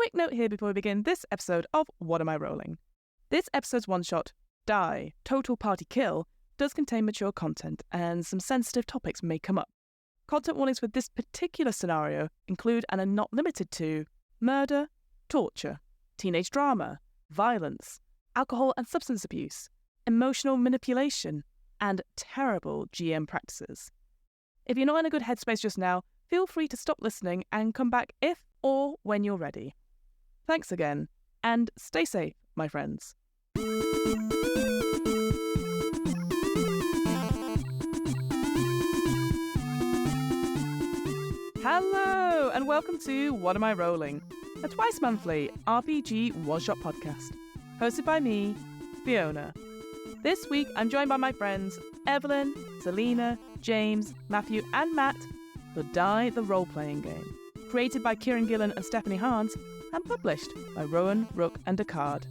quick note here before we begin this episode of What Am I Rolling? This episode's one-shot, Die, Total Party Kill, does contain mature content and some sensitive topics may come up. Content warnings for this particular scenario include and are not limited to murder, torture, teenage drama, violence, alcohol and substance abuse, emotional manipulation, and terrible GM practices. If you're not in a good headspace just now, feel free to stop listening and come back if or when you're ready. Thanks again, and stay safe, my friends. Hello, and welcome to What Am I Rolling? A twice-monthly RPG one-shot podcast, hosted by me, Fiona. This week, I'm joined by my friends Evelyn, Celena, James, Matthew, and Matt for Die, the Role-Playing Game, created by Kieran Gillen and Stephanie Harns, and published by Rowan, Rook and Descartes.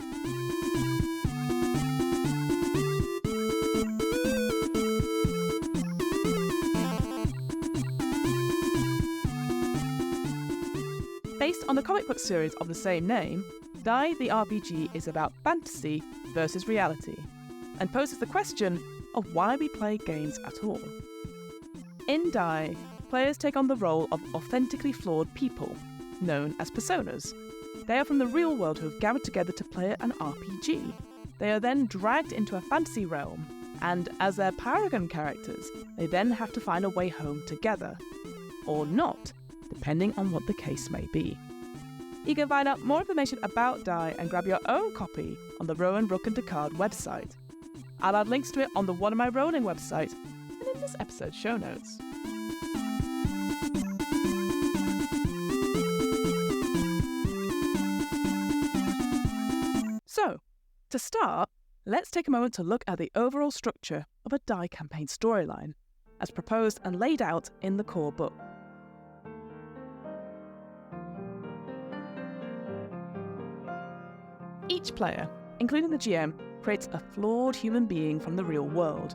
Based on the comic book series of the same name, Die the RPG is about fantasy versus reality, and poses the question of why we play games at all. In Die, players take on the role of authentically flawed people, known as personas. They are from the real world who have gathered together to play an RPG. They are then dragged into a fantasy realm, and as their paragon characters, they then have to find a way home together. Or not, depending on what the case may be. You can find out more information about Die and grab your own copy on the Rowan, Rook and Descartes website. I'll add links to it on the What Am I Rolling website and in this episode's show notes. So, to start, let's take a moment to look at the overall structure of a Die campaign storyline, as proposed and laid out in the core book. Each player, including the GM, creates a flawed human being from the real world.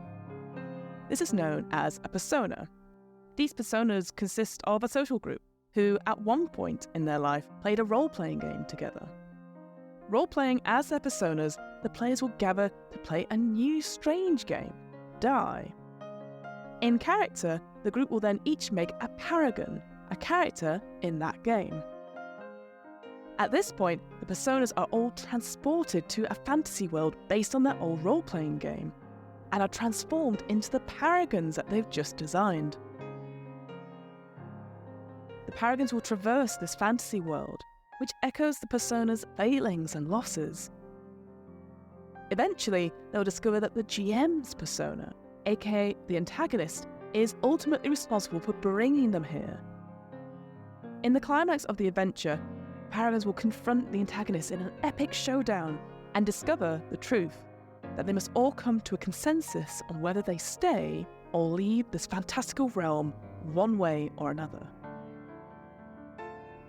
This is known as a persona. These personas consist of a social group who, at one point in their life, played a role-playing game together. Role-playing as their personas, the players will gather to play a new strange game, Die. In character, the group will then each make a paragon, a character in that game. At this point, the personas are all transported to a fantasy world based on their old role-playing game, and are transformed into the paragons that they've just designed. The paragons will traverse this fantasy world, which echoes the personas' failings and losses. Eventually, they'll discover that the GM's persona, aka the antagonist, is ultimately responsible for bringing them here. In the climax of the adventure, paragons will confront the antagonist in an epic showdown and discover the truth, that they must all come to a consensus on whether they stay or leave this fantastical realm one way or another.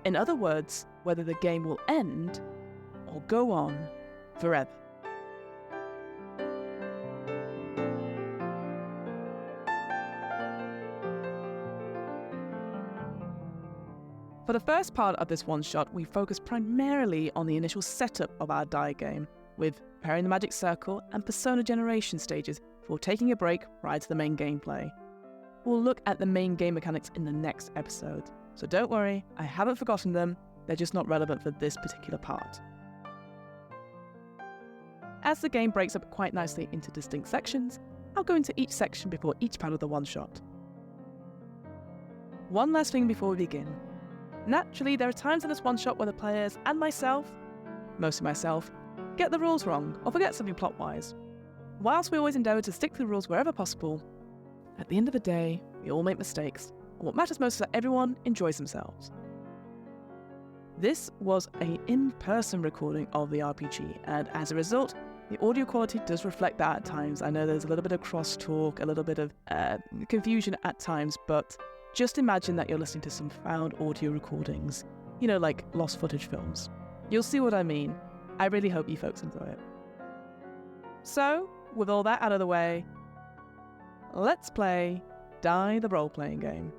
In other words, whether the game will end or go on forever. For the first part of this one-shot, we focus primarily on the initial setup of our Die game, with preparing the magic circle and persona generation stages before taking a break prior to the main gameplay. We'll look at the main game mechanics in the next episode, so don't worry, I haven't forgotten them, they're just not relevant for this particular part. As the game breaks up quite nicely into distinct sections, I'll go into each section before each part of the one-shot. One last thing before we begin. Naturally, there are times in this one-shot where the players and myself, mostly myself, get the rules wrong or forget something plot-wise. Whilst we always endeavour to stick to the rules wherever possible, at the end of the day, we all make mistakes, and what matters most is that everyone enjoys themselves. This was an in-person recording of the RPG, and as a result, the audio quality does reflect that at times. I know there's a little bit of crosstalk, a little bit of confusion at times, but just imagine that you're listening to some found audio recordings, you know, like lost footage films. You'll see what I mean. I really hope you folks enjoy it. So, with all that out of the way, let's play Die, the Role-Playing Game.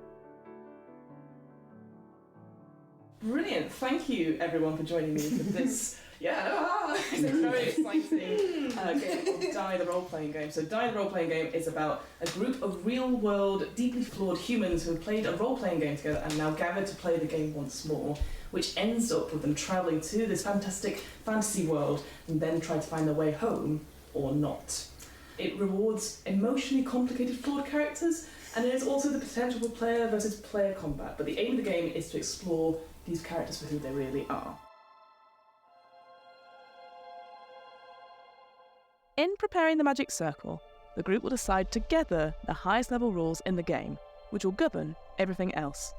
Brilliant. Thank you, everyone, for joining me for this. It's a very exciting game called Die the Role-Playing Game. So Die the Role-Playing Game is about a group of real-world, deeply flawed humans who have played a role-playing game together and now gathered to play the game once more, which ends up with them travelling to this fantastic fantasy world and then try to find their way home, or not. It rewards emotionally complicated, flawed characters, and there's also the potential for player versus player combat, but the aim of the game is to explore these characters for who they really are. In preparing the Magic Circle, the group will decide together the highest level rules in the game, which will govern everything else.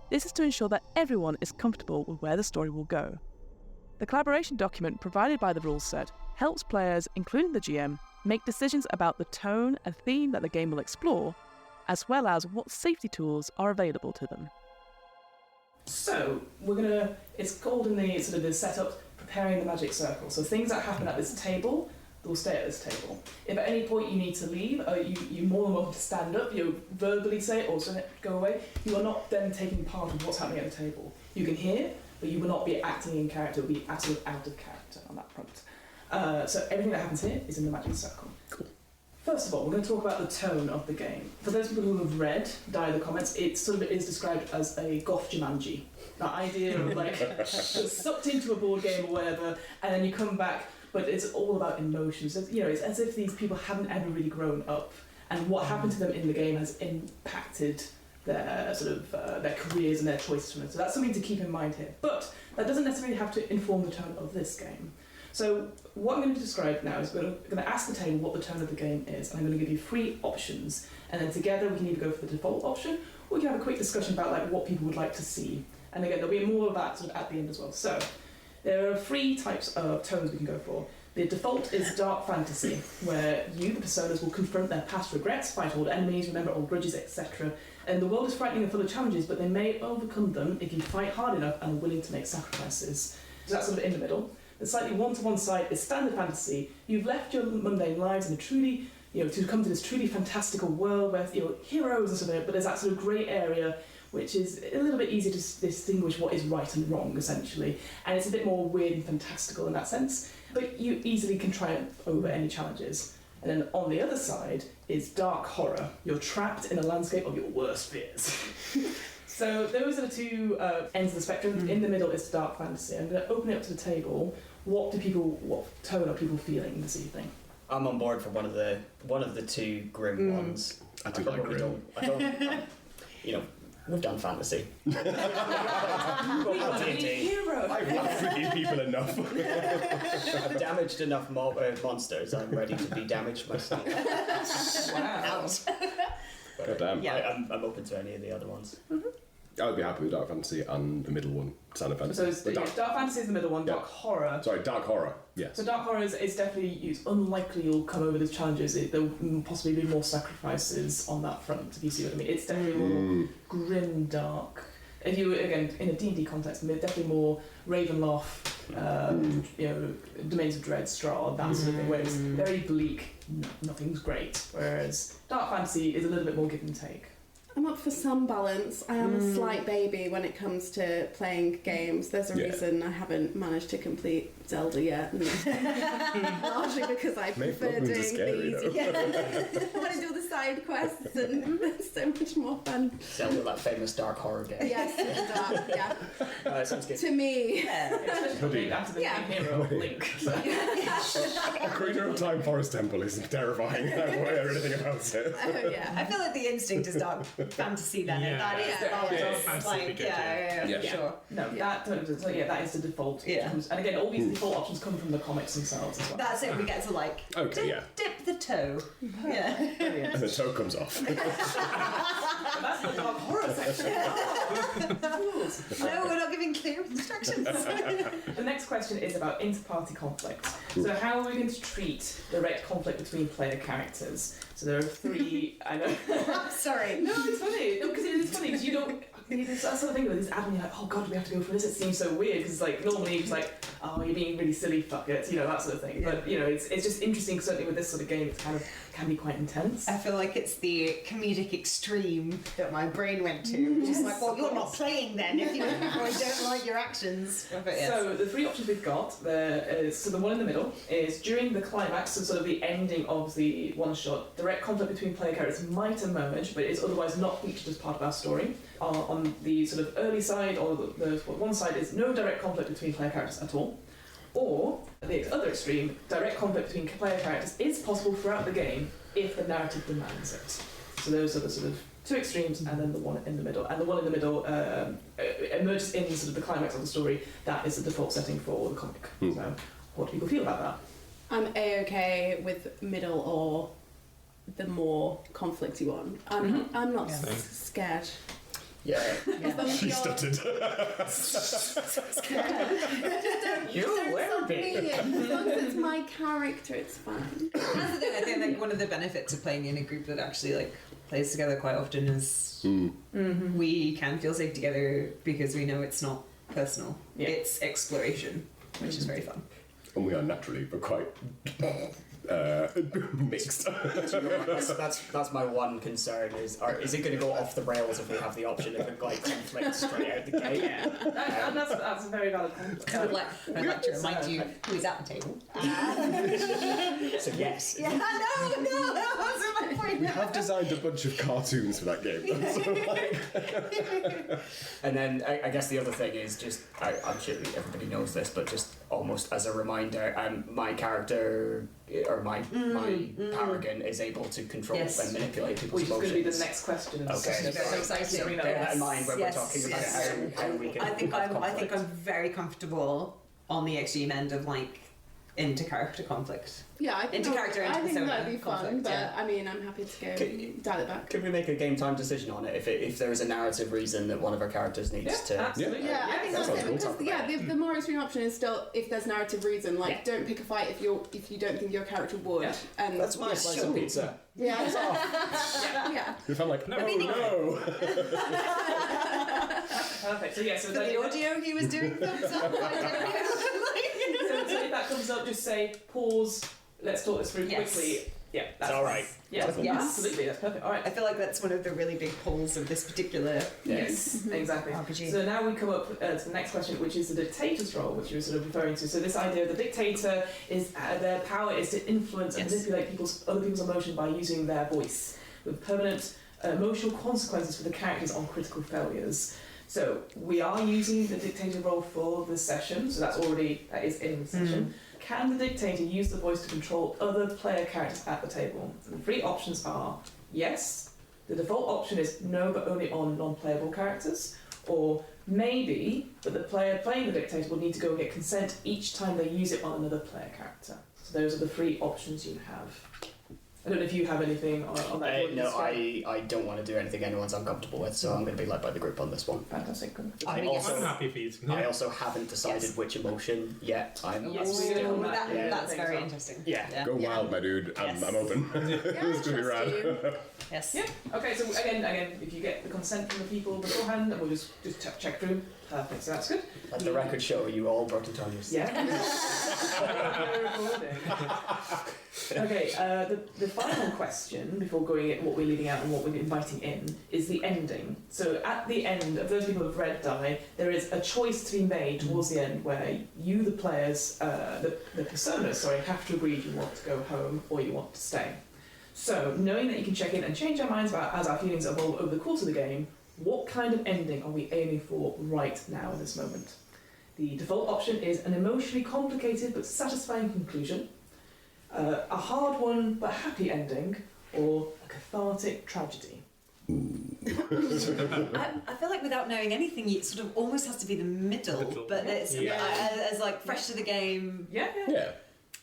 This is to ensure that everyone is comfortable with where the story will go. The collaboration document provided by the rules set helps players, including the GM, make decisions about the tone and theme that the game will explore, as well as what safety tools are available to them. So, it's called in the setup, preparing the Magic Circle. So things that happen at this table, they'll stay at this table. If at any point you need to leave, you're more than welcome to stand up, verbally say it, or go away. You are not then taking part in what's happening at the table. You can hear, but you will not be acting in character, it will be absolutely out of character on that front. So everything that happens here is in the Magic Circle. Cool. First of all, we're going to talk about the tone of the game. For those people who have read Die the Comments, it is described as a goth Jumanji. That idea of you're sucked into a board game or whatever, and then you come back, but it's all about emotions. It's as if these people haven't ever really grown up, and what happened to them in the game has impacted their their careers and their choices from it. So that's something to keep in mind here. But that doesn't necessarily have to inform the tone of this game. So what I'm going to describe now is we're going to ask the table what the tone of the game is, and I'm going to give you 3 options, and then together we can either go for the default option, or we can have a quick discussion about what people would like to see. And again, there'll be more of that at the end as well. So there are 3 types of tones we can go for. The default is dark fantasy, where you, the personas, will confront their past regrets, fight old enemies, remember old grudges, etc. And the world is frightening and full of challenges, but they may overcome them if you fight hard enough and are willing to make sacrifices. So that's in the middle. The slightly one-to-one side is standard fantasy. You've left your mundane lives in a truly, to come to this truly fantastical world where heroes and stuff like that, but there's that grey area which is a little bit easier to distinguish what is right and wrong, essentially. And it's a bit more weird and fantastical in that sense, but you easily can triumph over any challenges. And then on the other side is dark horror. You're trapped in a landscape of your worst fears. So those are the 2 ends of the spectrum. In the middle is dark fantasy. I'm going to open it up to the table. What tone are people feeling this evening? I'm on board for one of the 2 grim ones. I do like grim. We've done fantasy. Hero. I've not forgiven people enough. I've damaged enough monsters. I'm ready to be damaged myself. Wow. God damn. Yeah. I'm open to any of the other ones. Mm-hmm. I would be happy with dark fantasy and the middle one, standard fantasy. So dark fantasy is the middle one, dark horror. Sorry, dark horror, yes. So dark horror is definitely used. Unlikely you'll come over these challenges. There will possibly be more sacrifices on that front, if you see what I mean. It's definitely more grim, dark. If you, again, in a D&D context, definitely more Ravenloft, Domains of Dread, Strahd, that sort of thing, where it's very bleak, nothing's great. Whereas dark fantasy is a little bit more give and take. I'm up for some balance. I am a slight baby when it comes to playing games. There's a reason I haven't managed to complete Zelda yet. Largely because I prefer doing these. I want to do the side quests, and it's so much more fun. Zelda, that famous dark horror game. Yes, it's dark, yeah. Sounds good. To me. Especially after the main hero, Link. A creature of time forest temple is terrifying. I don't want anything about it. Oh, yeah. I feel like the instinct is dark fantasy then, and that is the balance. Yeah. Sure. No, that is the default. Yeah. And again, all these default options come from the comics themselves as well. That's it. We get to dip the toe. Yeah. Brilliant. And the toe comes off. That's the dark horror section. No, we're not giving clear instructions. The next question is about inter-party conflict. So how are we going to treat direct conflict between player characters? So there are 3. I know. Sorry. No, it's funny. No, because it's funny because you don't. That sort of thing with this admin, you're like, oh god, do we have to go for this? It seems so weird because normally it's oh, you're being really silly, fuck it, that sort of thing. But it's just interesting. Certainly with this sort of game, it's kind of can be quite intense. I feel like it's the comedic extreme that my brain went to, which is like, well, you're not playing then if you don't like your actions. But yes. So the three options we've got, so the one in the middle is during the climax, so sort of the ending of the one shot, direct conflict between player characters might emerge, but is otherwise not featured as part of our story. On the sort of early side, or the one side is no direct conflict between player characters at all. Or, the other extreme, direct conflict between player characters is possible throughout the game if the narrative demands it. So those are the sort of two extremes, and then the one in the middle. And the one in the middle emerges in sort of the climax of the story. That is the default setting for the comic. So, what do people feel about that? I'm A-okay with middle or the more conflicty one. I'm not scared. Yeah. She stuttered. You will be. As long as it's my character, it's fine. That's the thing. I think like one of the benefits of playing in a group that actually like plays together quite often is we can feel safe together because we know it's not personal. Yeah. It's exploration, which is very fun. And we are naturally, but quite mixed. That's my one concern is it going to go off the rails if we have the option of like conflict straight out the gate? Yeah, that's a very valid point. I'd like to remind you who is at the table. So yes. Yeah, no, that wasn't my point. We have designed a bunch of cartoons for that game. And then I guess the other thing is just, I'm sure everybody knows this, but just almost as a reminder, my character or my paragon is able to control and manipulate people's Which is emotions. going to be the next question. Okay. So exciting. So bear that in mind when we're talking about how we can I think conflict. I'm very comfortable on the extreme end of like inter-character conflict. Yeah, I think Inter-character, that'd be inter-persona fun, conflict, but yeah. I mean, I'm happy to go dial it back. Could we make a game time decision on it if there is a narrative reason that one of our characters needs to? Absolutely. Yeah, I think that that's sounds it. cool. Because the more extreme option is still if there's narrative reason. Like, don't pick a fight if you don't think your character would. Yeah. And That's my slice of pizza. yeah. Yeah. If I'm like, no. Perfect. So For the audio, he was doing thumbs up. So if that comes up, just say pause. Let's talk this through quickly. Yeah, that's all right. Yeah, Yes. absolutely. That's perfect. All right. I feel like that's one of the really big pulls of this particular Yes, exactly. RPG. So now we come up to the next question, which is the dictator's role, which you were sort of referring to. So this idea of the dictator is their power is to influence and manipulate other people's emotion by using their voice, with permanent emotional consequences for the characters on critical failures. So we are using the dictator role for this session, so that is in the session. Can the dictator use the voice to control other player characters at the table? And the three options are yes. The default option is no, but only on non-playable characters, or maybe, but the player playing the dictator will need to go and get consent each time they use it on another player character. So those are the three options you have. I don't know if you have anything on that. No, I don't want to do anything anyone's uncomfortable with, so I'm going to be led by the group on this one. Fantastic. I I'm happy for you to. I also haven't decided which emotion yet. I'm Yes, still... we're gonna That's very interesting. Yeah. Go wild, my dude. Yes. I'm open. It's gonna be rad. Yes. Yeah. Okay. So again, if you get the consent from the people beforehand, then we'll just check through. Perfect. So that's good. Let the record show you all brought it on yourself. Yeah. Okay. The final question before going at what we're leaving out and what we're inviting in is the ending. So at the end of those people who've read die, there is a choice to be made towards the end where you, the players, the personas, have to agree if you want to go home or you want to stay. So, knowing that you can check in and change our minds about as our feelings evolve over the course of the game, what kind of ending are we aiming for right now in this moment? The default option is an emotionally complicated but satisfying conclusion, a hard one but happy ending, or a cathartic tragedy. I feel like without knowing anything, it sort of almost has to be the middle. But it's as like fresh to the game. Yeah.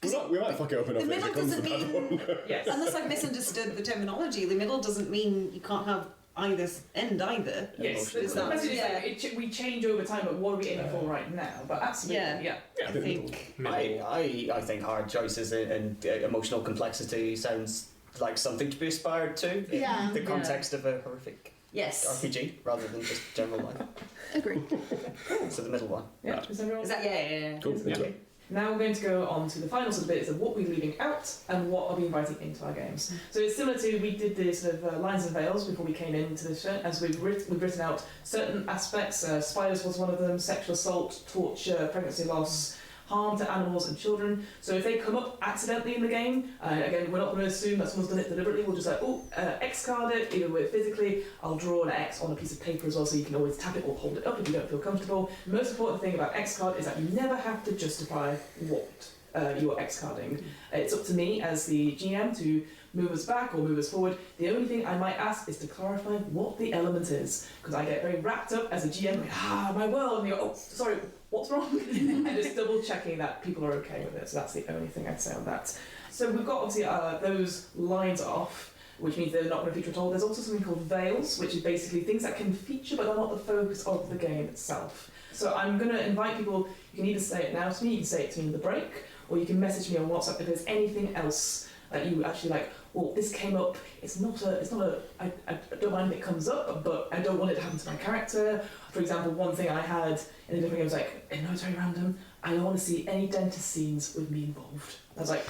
We might fuck it up enough The if middle it comes to doesn't that mean, one. Yes. unless I've misunderstood the terminology, the middle doesn't mean you can't have either end either. Yes. Emotional. The question is we change over time, but what are we aiming for right now? But absolutely, yeah. I think. I think hard choices and emotional complexity sounds like something to be aspired to in the context of a horrific Yes. RPG rather than just general life. Agree. So the middle one. Yeah. Is everyone? Is that yeah? Cool. Yeah. Okay. Now we're going to go on to the final sort of bits of what we're leaving out and what are we inviting into our games. So it's similar to, we did the sort of lines and veils before we came into this show, as we've written out certain aspects. Spiders was one of them, sexual assault, torture, pregnancy loss, harm to animals and children. So if they come up accidentally in the game, again, we're not going to assume that someone's done it deliberately. We'll just X card it, either with physically. I'll draw an X on a piece of paper as well, so you can always tap it or hold it up if you don't feel comfortable. The most important thing about X card is that you never have to justify what you're X carding. It's up to me as the GM to move us back or move us forward. The only thing I might ask is to clarify what the element is, because I get very wrapped up as a GM, like, my world, and you go, oh, sorry, what's wrong? And just double checking that people are okay with it. So that's the only thing I'd say on that. So we've got obviously those lines off, which means they're not going to feature at all. There's also something called veils, which is basically things that can feature but are not the focus of the game itself. So I'm going to invite people, you can either say it now to me, you can say it to me in the break, or you can message me on WhatsApp if there's anything else that you actually like, well, this came up, I don't mind if it comes up, but I don't want it to happen to my character. For example, one thing I had in a different game was like, I know it's very random, I don't want to see any dentist scenes with me involved. I was like,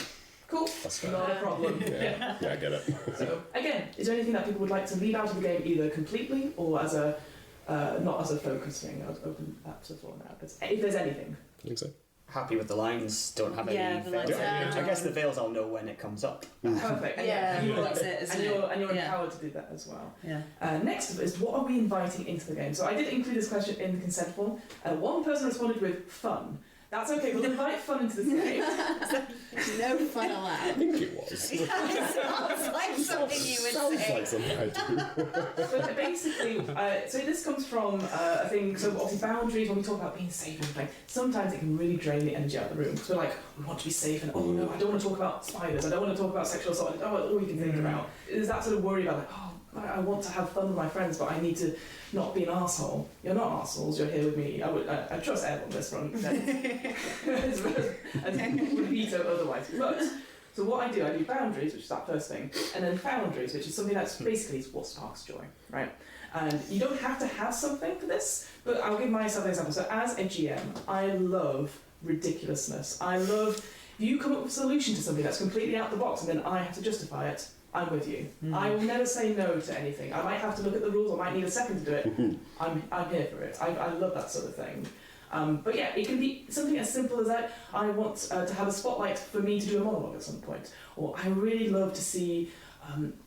cool, That's fair. not a problem. Yeah, I get it. So again, is there anything that people would like to leave out of the game either completely or as a not as a focus thing? I'd open that to the floor now. But if there's anything. I think so. Happy with the lines, don't have Yeah, any the veils. lines I guess the veils I'll know when it comes up. Perfect. Yeah, and you're, that's it, isn't and you're it? Yeah. empowered to do that as well. Yeah. Next up is, what are we inviting into the game? So I did include this question in the consent form. One person responded with fun. That's okay, we'll invite fun into this game. No fun I allowed. think it was. It sounds like something you would Sounds say. like something I do. But basically, so this comes from a thing, so obviously boundaries, when we talk about being safe and everything, sometimes it can really drain the energy out of the room. Because we're like, we want to be safe, and oh no, I don't want to talk about spiders, I don't want to talk about sexual assault, all you can think about. There's that sort of worry about like, oh, I want to have fun with my friends, but I need to not be an arsehole. You're not arseholes, you're here with me. I trust Ev on this front. And would veto otherwise. But, so what I do boundaries, which is that first thing, and then boundaries, which is something that's basically what sparks joy, right? And you don't have to have something for this, but I'll give myself an example. So as a GM, I love ridiculousness. I love, if you come up with a solution to something that's completely out the box and then I have to justify it, I'm with you. I will never say no to anything. I might have to look at the rules, I might need a second to do it. I'm here for it. I love that sort of thing. But yeah, it can be something as simple as that. I want to have a spotlight for me to do a monologue at some point. Or I really love to see,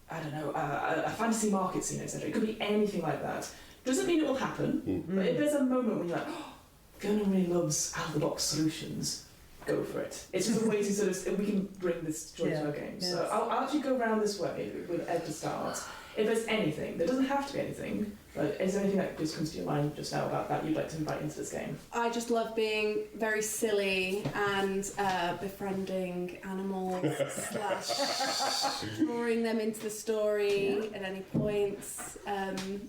a fantasy market scene, etc. It could be anything like that. Doesn't mean it will happen, but if there's a moment when you're like, oh, Fiona really loves out-of-the-box solutions, go for it. It's just a way to sort of, we can bring this joy to our game. Yes. So I'll actually go around this way with Ed to start. If there's anything, there doesn't have to be anything, but is there anything that just comes to your mind just now about that you'd like to invite into this game? I just love being very silly and befriending animals / drawing them into the story at any points.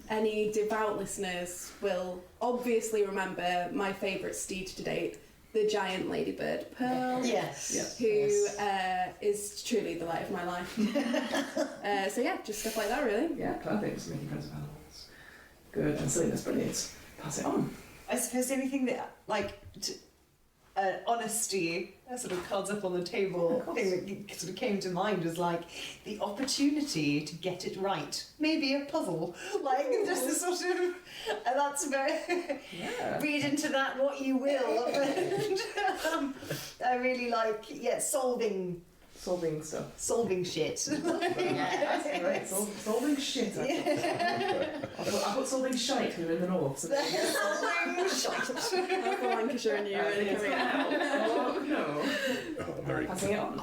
Any devout listeners will obviously remember my favourite steed to date, the giant ladybird Pearl, Yes. who is truly the light of my life. So yeah, just stuff like that really. Yeah, perfect. Just making friends with animals. Good. And Celena's brilliant. Pass it on. I suppose the only thing that, honesty, sort of cards up on the table, thing that sort of came to mind was like the opportunity to get it right. Maybe a puzzle, just a sort of, and that's very. Read into that what you will. But, I really like Solving stuff. solving shit. Yeah, that's great. Solving shit. I put solving shite here in the north. So solving shit. That's the Lancashire in you really coming out. Oh no. Oh, very Passing it on.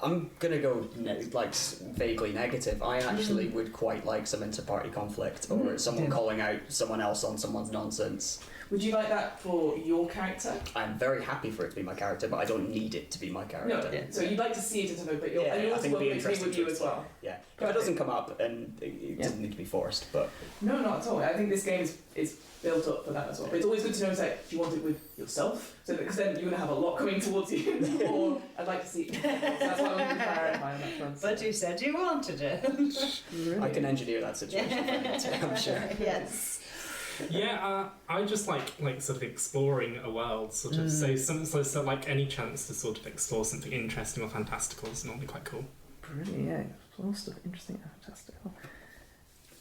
I'm gonna go vaguely negative. I actually would quite like some inter-party conflict or someone calling out someone else on someone's nonsense. Would you like that for your character? I'm very happy for it to be my character, but I don't need it to be my character. No. So you'd like to see it in something, but you're, Yeah, and you're I also think it'd be welcome to be interesting with to you as explore. well. Yeah. If it doesn't come up, and it doesn't need to be forced, but No, not at all. I think this game is built up for that as well. But it's always good to know, do you want it with yourself? So because then you're going to have a lot coming towards you. Or I'd like like to see it. That's why I'm clarifying that front. But you said you wanted it. I can engineer that situation for you, I'm sure. Yes. Yeah, I just like sort of exploring a world, sort of. So like any chance to sort of explore something interesting or fantastical is normally quite cool. Brilliant, yeah. Explore stuff interesting and fantastical.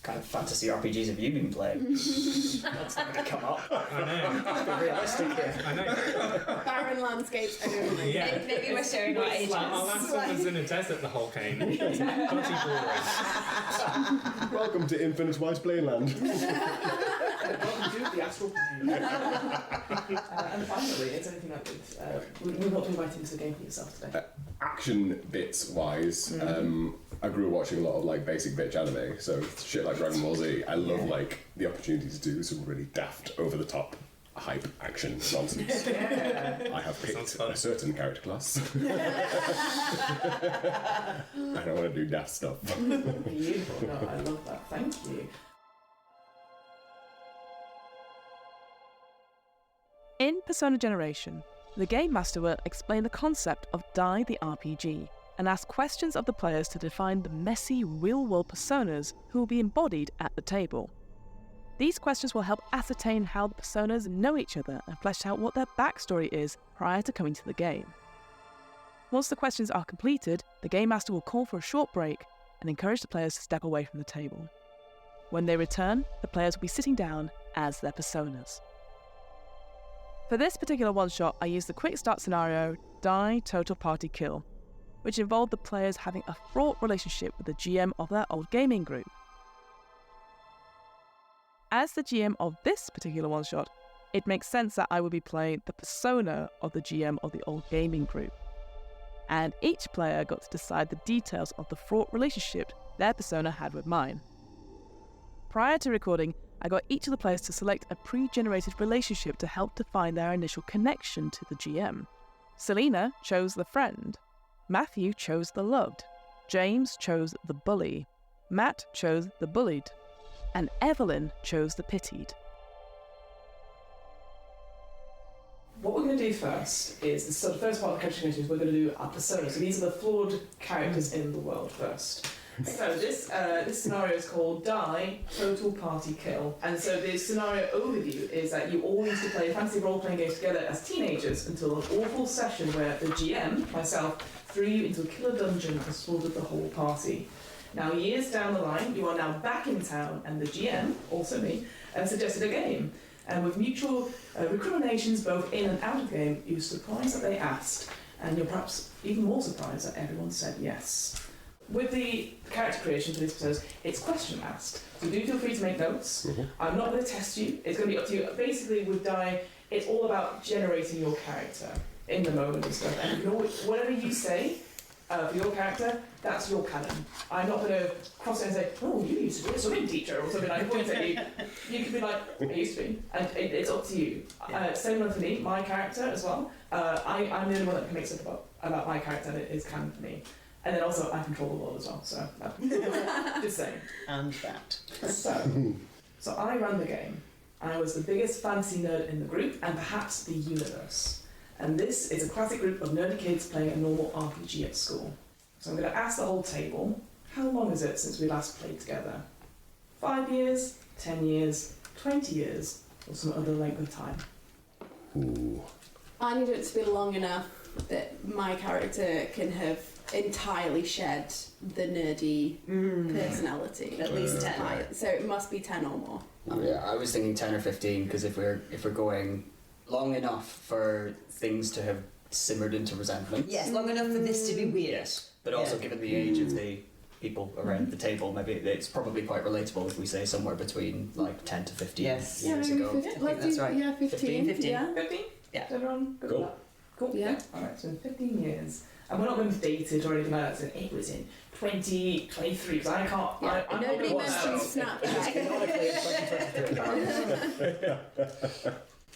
Kind of fantasy RPGs have you been playing? That's not going to come up. I know. Let's be realistic here. I know. Barren landscapes only. Yeah. Maybe we're sharing our ages. Like, our last one was in a desert the whole game. Bloody boring. Welcome to Infinite White Plainland. Welcome to the astral plane. And finally, it's anything like this. We want to invite into the game for yourself today. Action bits wise, I grew up watching a lot of like basic bitch anime, so shit like Dragon Ball Z. I love like the opportunity to do some really daft, over the top, hype action nonsense. I have picked a certain character class. I don't want to do daft stuff. Beautiful. No, I love that. Thank you. In Persona Generation, the Game Master will explain the concept of Die the RPG and ask questions of the players to define the messy, real-world personas who will be embodied at the table. These questions will help ascertain how the personas know each other and flesh out what their backstory is prior to coming to the game. Once the questions are completed, the Game Master will call for a short break and encourage the players to step away from the table. When they return, the players will be sitting down as their personas. For this particular one-shot, I used the quick start scenario, Die Total Party Kill, which involved the players having a fraught relationship with the GM of their old gaming group. As the GM of this particular one-shot, it makes sense that I would be playing the persona of the GM of the old gaming group. And each player got to decide the details of the fraught relationship their persona had with mine. Prior to recording, I got each of the players to select a pre-generated relationship to help define their initial connection to the GM. Celena chose the friend, Matthew chose the loved, James chose the bully, Matt chose the bullied, and Evelyn chose the pitied. What we're going to do first is, so the first part of the character creation is we're going to do our persona. So these are the flawed characters in the world first. So this scenario is called Die Total Party Kill, and so the scenario overview is that you all need to play a fantasy role-playing game together as teenagers until an awful session where the GM, myself, threw you into a killer dungeon and slaughtered the whole party. Now, years down the line, you are now back in town, and the GM, also me, suggested a game. And with mutual recriminations both in and out of the game, you're surprised that they asked, and you're perhaps even more surprised that everyone said yes. With the character creation for this episode, it's question asked. So do feel free to make notes. I'm not going to test you. It's going to be up to you. Basically, with Die, it's all about generating your character in the moment and stuff. And you can always, whatever you say for your character, that's your canon. I'm not going to cross it and say, oh, you used to be a swimming teacher or something. I point at you. You can be like, I used to be. And it's up to you. Same for me, my character as well. I'm the only one that can make stuff about my character, and it is canon for me. And then also, I control the world as well, so just saying. And that. So I ran the game. I was the biggest fantasy nerd in the group, and perhaps the universe. And this is a classic group of nerdy kids playing a normal RPG at school. So I'm going to ask the whole table, how long is it since we last played together? 5 years, 10 years, 20 years, or some other length of time? Ooh. I need it to be long enough that my character can have entirely shed the nerdy personality. At least 10. So it must be 10 or more. Yeah, I was thinking 10 or 15 because if we're going long enough for things to have simmered into resentment. Yes, long enough for this to be weird. Yes, but also given the age of the people around the table, maybe it's probably quite relatable if we say somewhere between like 10 to 15 Yes. years maybe ago. 15. think that's right. Yeah, 15. 15. Yeah. 15? Yeah. Is everyone good Cool. with that? Cool. Yeah. Alright, so in 15 years. And we're not going to date it or anything like that, so it was in 2023, because I can't... Yeah. I'm Nobody not gonna mentions watch Snapchat.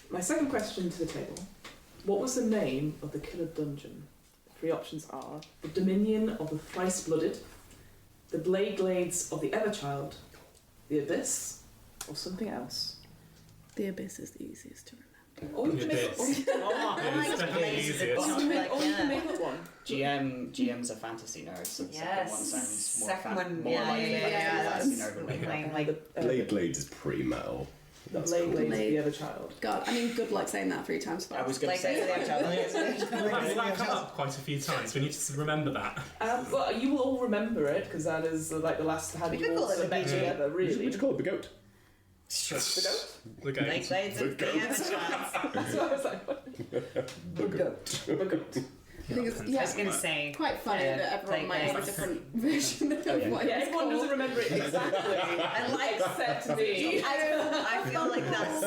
My second question to the table. What was the name of the killer dungeon? The 3 options are the Dominion of the Thrice-Blooded, the Blade Glades of the Everchild, the Abyss, or something else. The Abyss is the easiest to remember. Or you can make Bits. or you It's definitely easier. can make up one. GM's a fantasy nerd, so the second one sounds more Second one, more like yeah, a fantasy nerd would make up. Blades is pretty metal. The That's Blade cool. is the other child. God, I mean, good luck saying that 3 times fast. I was going to say That come up quite a few times. We need to remember that. Well, you will all remember it because that is like the last how We you could all call it sort of the met BG. together. Really, Would you call it the goat? the goat. The game. Blades of the other child. That's what I was like. What? The goat. The goat. I think it's I was going to say. quite funny that everyone might have a different version of what Yeah, it's everyone called. doesn't remember it exactly. I like except me. I feel like that's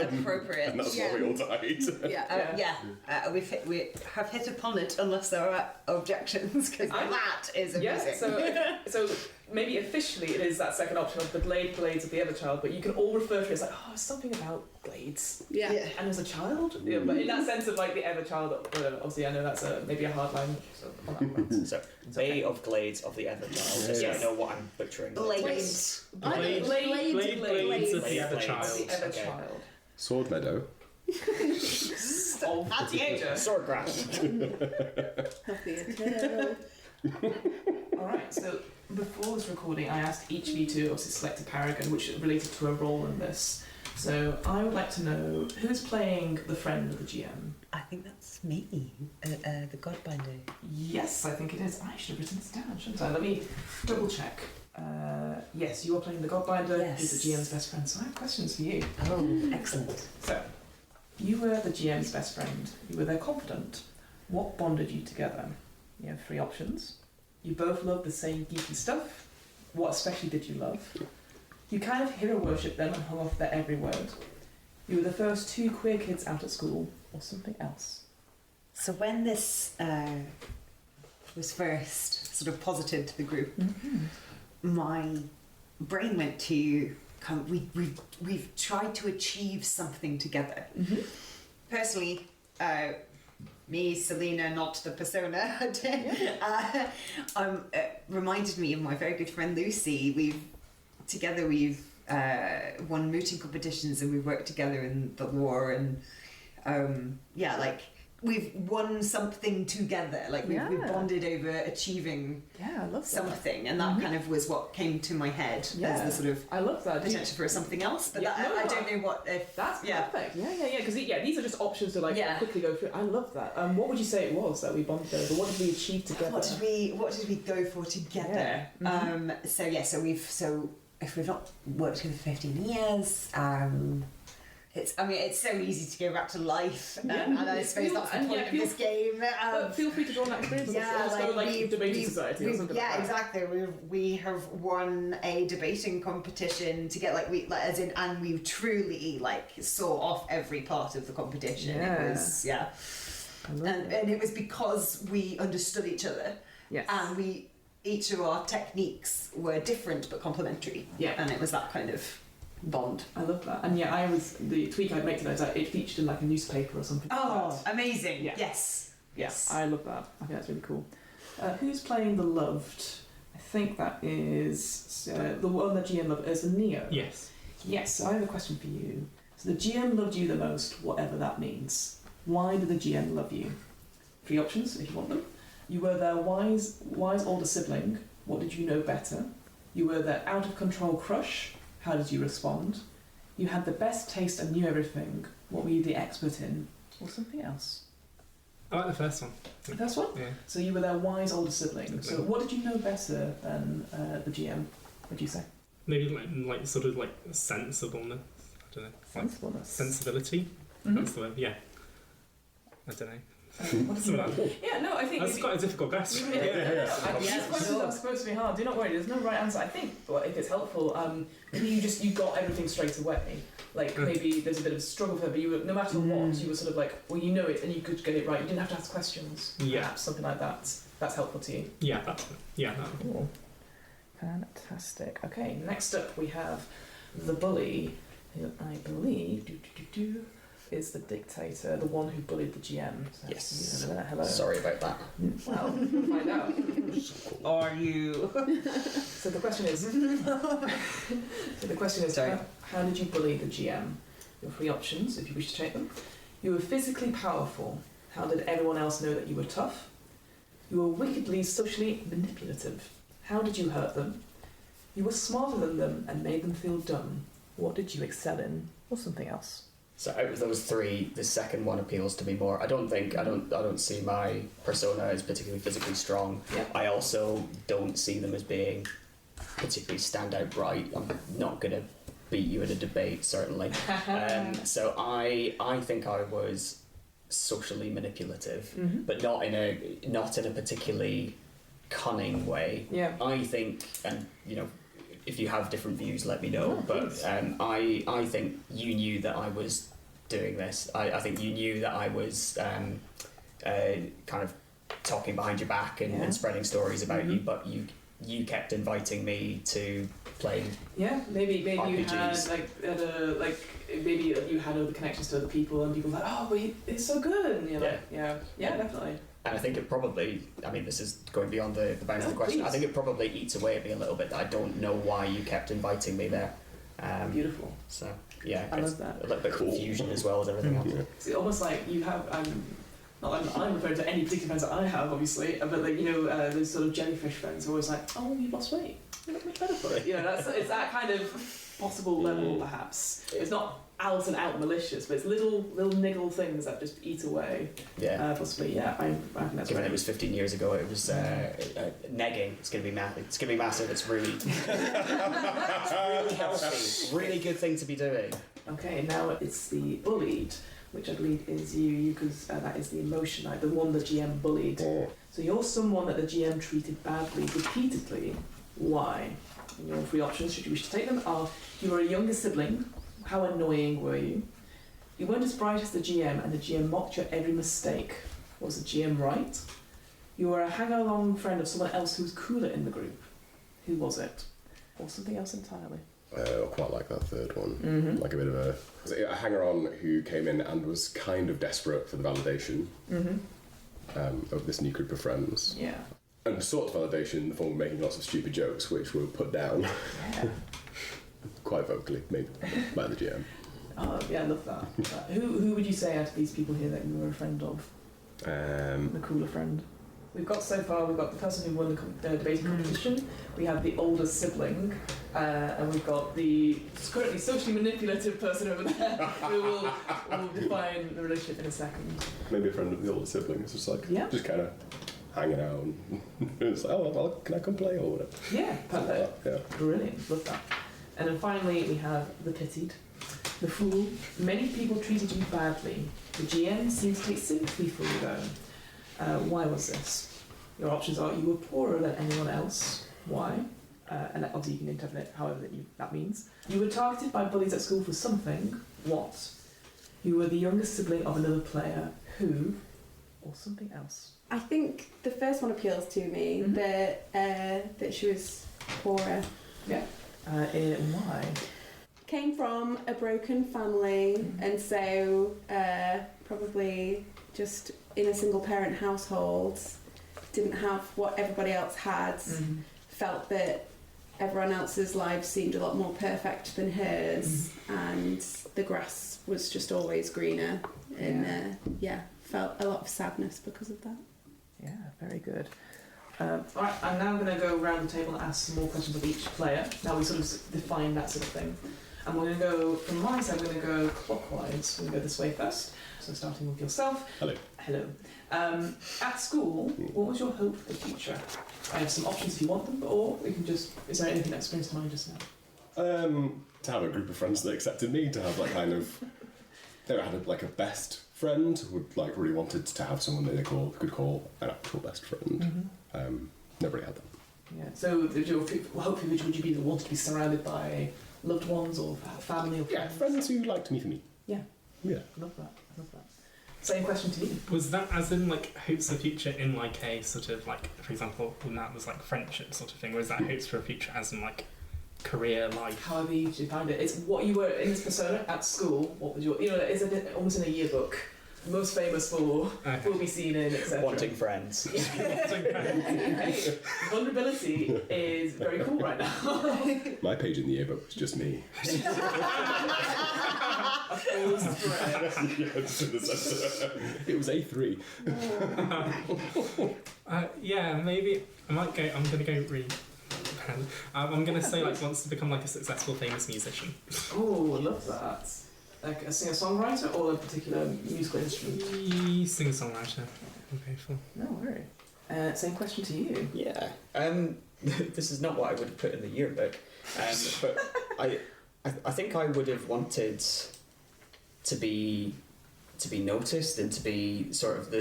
appropriate. And that's Yeah. why we all died. Yeah. We have hit upon it unless there are objections because that is amazing. Yeah, so maybe officially it is that second option of the blades of the other child, but you can all refer to it as like, oh, it's something about blades. Yeah. And as a child? Yeah, but in that sense of like the ever child, obviously I know that's maybe a hard line. On that front. So, Bay of Glades of the Ever Child, just so I know what I'm butchering. Blades. Blades of the other Blades. child. The ever Okay. child. Sword Meadow. Of Anti-ager. Swordgrass. Healthier tail. Alright, so before this recording I asked each of you to obviously select a paragon which related to a role in this. So I would like to know who's playing the friend of the GM? I think that's me, the Godbinder. Yes, I think it is. I should have written this down, shouldn't I? Let me double check. Yes, you are playing the Godbinder, Yes. who's the GM's best friend. So I have questions for you. Oh, excellent. So, you were the GM's best friend. You were their confidant. What bonded you together? You have 3 options. You both loved the same geeky stuff. What especially did you love? You kind of hero worshipped them and hung off their every word. You were the first 2 queer kids out at school, or something else. So when this was first sort of posited to the group, my brain went to we've tried to achieve something together. Personally, me, Celena, not the persona, reminded me of my very good friend Lucy. We've won mooting competitions and we've worked together in the war and we've won something together. Like we've bonded over achieving I love something, and that kind of was what came to my head as the sort of I love that. potential for something else. But I don't know what if That's perfect. Yeah. Because these are just options to quickly go through. I love that. What would you say it was that we bonded over? What did we achieve together? What did we go for together? So if we've not worked together for 15 years, it's so easy to go back to life, and I suppose that's the point of this game. But feel free to draw on that experience. Debating society or something like that. Exactly. We have won a debating competition to get and we truly saw off every part of the competition. It was and it was because we understood each other. Yes. And each of our techniques were different but complementary. Yeah. And it was that kind of bond. I love that. And the tweak I'd make to that is that it featured in a newspaper or something. Oh, amazing. Yeah. Yes. I love that. I think that's really cool. Who's playing the loved? I think that is the one that GM loved is Neo. Yes. Yes, so I have a question for you. So the GM loved you the most, whatever that means. Why did the GM love you? 3 options if you want them. You were their wise older sibling. What did you know better? You were their out-of-control crush. How did you respond? You had the best taste and knew everything. What were you the expert in? Or something else? I like the first one. The first one? Yeah. So you were their wise older sibling. So what did you know better than the GM? What do you say? Maybe sensibleness. I don't know. Sensibleness. Sensibility. That's the word. Yeah. I don't know. What did you know? Yeah, no, I think that's quite a difficult question. These questions are supposed to be hard. Do not worry. There's no right answer. I think, but if it's helpful, you got everything straight away. Maybe there's a bit of a struggle for her, but you were, no matter what, you were sort of you know it and you could get it right. You didn't have to ask questions. Yeah. Perhaps something like that. That's helpful to you. Yeah. Cool. Fantastic. Okay, next up we have the bully, who I believe is the dictator, the one who bullied the GM. So Yes. Hello. Sorry about that. Well, we'll find out. Are you? So the question is, how did you bully the GM? Your 3 options, if you wish to take them. You were physically powerful. How did everyone else know that you were tough? You were wickedly socially manipulative. How did you hurt them? You were smarter than them and made them feel dumb. What did you excel in? Or something else? So out of those 3, the second one appeals to me more. I don't see my persona as particularly physically strong. Yep. I also don't see them as being particularly standout bright. I'm not gonna beat you in a debate, certainly. So I think I was socially manipulative, but not in a particularly cunning way. Yeah. I think, and you know, if you have different views, let me know. Oh, but please. I think you knew that I was doing this. I think you knew that I was kind of talking behind your back and spreading stories about you, but you kept inviting me to play. Yeah, maybe you RPGs. had maybe you had other connections to other people, and people were like, oh, but it's so good. And you're like, yeah, definitely. And I think it probably, I mean, this is going beyond the bounds of the question. Please. I think it probably eats away at me a little bit that I don't know why you kept inviting me there. Beautiful. So, yeah, I it's love that. a little bit of confusion as well as everything else. It's almost like you have. Not that I'm referring to any particular friends that I have, obviously, but like, you know, those sort of jellyfish friends are always like, oh, you've lost weight. You look much better for it. You know, it's that kind of possible level, perhaps. It's not out and out malicious, but it's little niggle things that just eat away. Yeah. Possibly. Yeah. I think that's Given right. it was 15 years ago, it was negging. It's gonna be massive. It's gonna be massive. It's really, it's really healthy. Really good thing to be doing. Okay, now it's the bullied, which I believe is you, because that is the emotion, like the one the GM bullied. So you're someone that the GM treated badly repeatedly. Why? And your 3 options, should you wish to take them, are: you were a younger sibling. How annoying were you? You weren't as bright as the GM, and the GM mocked your every mistake. Was the GM right? You were a hang-along friend of someone else who was cooler in the group. Who was it? Or something else entirely? I quite like that third one. Like a bit of a hanger-on who came in and was kind of desperate for the validation of this new group of friends. Yeah. And sought validation in the form of making lots of stupid jokes, which were put down Yeah. quite vocally, maybe by the GM. Oh, yeah, I love that. Who would you say out of these people here that you were a friend of? The cooler friend. We've got the person who won the debating competition, we have the older sibling, and we've got the currently socially manipulative person over there who will define the relationship in a second. Maybe a friend of the older siblings, just like, just kind of hanging out. And it's like, oh, well, can I come play or whatever? Yeah, perfect. Yeah. Brilliant, love that. And then finally we have the pitied, the fool. Many people treated you badly. The GM seemed to take sympathy for you though. Why was this? Your options are: you were poorer than anyone else. Why? And obviously you can interpret it however that means. You were targeted by bullies at school for something. What? You were the younger sibling of another player. Who? Or something else. I think the first one appeals to me, that she was poorer. Yeah. Why? Came from a broken family, and so probably just in a single parent household, didn't have what everybody else had, felt that everyone else's lives seemed a lot more perfect than hers, and the grass was just always greener, and felt a lot of sadness because of that. Yeah, very good. Alright, I'm now going to go around the table and ask some more questions of each player. Now we sort of define that sort of thing. And we're going to go, from my side, we're going to go clockwise. We're going to go this way first. So starting with yourself. Hello. Hello. At school, what was your hope for the future? I have some options if you want them, or we can just... Is there anything that springs to mind just now? To have a group of friends that accepted me, to have like kind of... Never had a best friend, would like really wanted to have someone that they could call an actual best friend. Never really had that. Yeah. So hopefully would you be the one to be surrounded by loved ones or family or friends? Yeah, friends who liked me for me. Yeah. Yeah. Love that. Same question to you. Was that as in like hopes for the future in like a sort of like, for example, when that was like friendship sort of thing, or is that hopes for a future as in like career life? However you defined it. It's what you were in this persona at school. What was your, is it almost in a yearbook? most famous for, will be seen in, etc. Wanting friends. Hey, vulnerability is very cool right now. My page in the yearbook was just me. It was A3. Yeah, maybe I might go. I'm gonna go really. I'm gonna say like wants to become like a successful famous musician. Oh, I love that. Like a singer-songwriter or a particular musical instrument? Singer-songwriter. Okay, cool. No worry. Same question to you. Yeah. This is not what I would have put in the yearbook, but I think I would have wanted to be noticed and to be sort of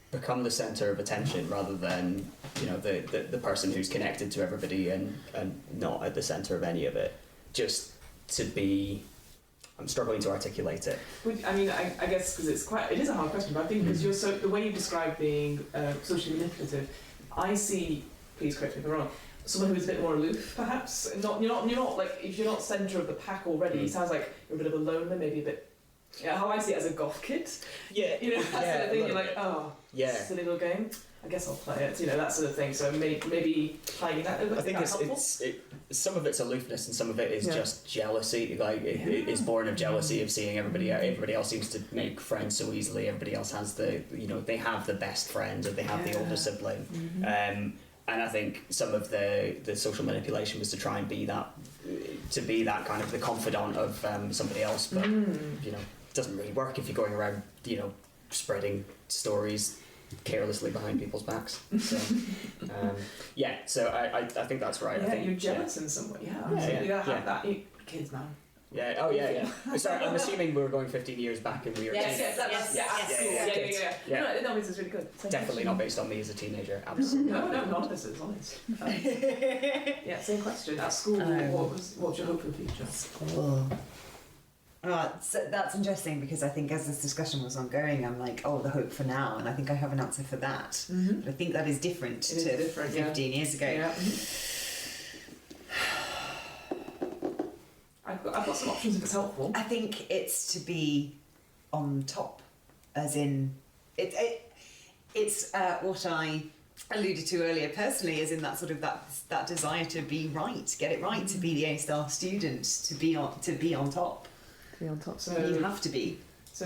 become the centre of attention rather than the person who's connected to everybody and not at the centre of any of it. Just to be. I'm struggling to articulate it. I mean, I guess because it is a hard question, but I think because you're the way you describe being socially manipulative, I see. Please correct me if I'm wrong. Someone who is a bit more aloof, perhaps. You're not like if you're not centre of the pack already. It sounds like you're a bit of a loner, maybe a bit. Yeah, how I see it as a goth kid. Yeah, that's sort of thing. You're like, silly little game. I guess I'll play it. That sort of thing. So maybe playing that. I think it's some of it's aloofness and some of it is just jealousy. Like it's born of jealousy of seeing everybody else seems to make friends so easily. Everybody else has they have the best friend or they have the older sibling. And I think some of the social manipulation was to try and be that kind of the confidant of somebody else, but it doesn't really work if you're going around spreading stories carelessly behind people's backs. So, so I think that's right. Yeah, I think you're jealous in some way. Yeah, you gotta have that. Kids, man. Yeah. Oh, yeah. Sorry, I'm assuming we were going 15 years back and we were. Yes. Yeah. No, this is really good. Definitely not based on me as a teenager. Absolutely. No, none of this is honest. Yeah, same question. At school, what was your hope for the future? School. So that's interesting because I think as this discussion was ongoing, I'm like, the hope for now, and I think I have an answer for that. But I think that is different to 15 years ago. Yeah. I've got some options if it's helpful. I think it's to be on top, as in it's what I alluded to earlier personally, as in that sort of that desire to be right, get it right, to be the A-star student, to be on top. Be on top. So you have to be. So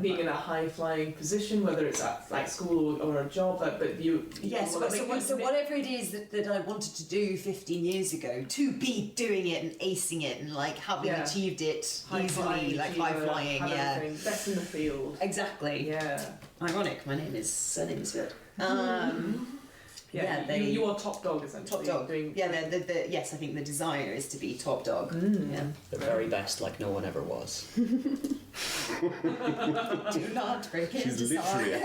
being in a high flying position, whether it's at like school or a job, but you. Yes. So whatever it is that I wanted to do 15 years ago, to be doing it and acing it and like having achieved it easily, like high flying, best in the field. Exactly. Yeah. Ironic. My surname is Field. You are top dog essentially. Top dog. Yes, I think the desire is to be top dog. Yeah. The very best, like no one ever was. Do not break into She's literally.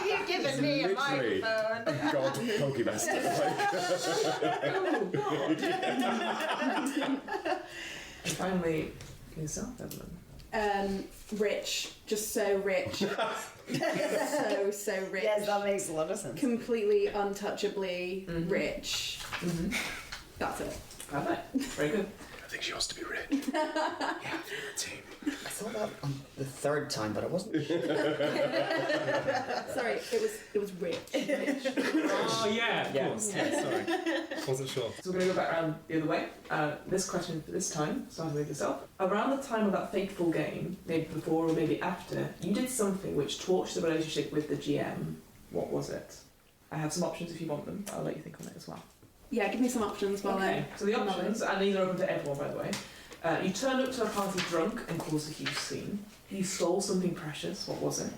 You've given me a microphone. A god Pokemaster. And finally, yourself, Evelyn. Rich, just so rich. so rich. Yes, that makes a lot of sense. Completely untouchably rich. That's it. Perfect. Very good. I think she wants to be rich. Team. I thought that the third time, but I wasn't sure. Sorry, it was rich. Oh yeah, of course. Yeah, sorry. Wasn't sure. So we're going to go back around the other way. This question for this time, starting with yourself. Around the time of that fateful game, maybe before or maybe after, you did something which torched the relationship with the GM. What was it? I have some options if you want them. I'll let you think on it as well. Yeah, give me some options while So the options, and these are open to everyone by the way. You turned up to a party drunk and caused a huge scene. You stole something precious. What was it?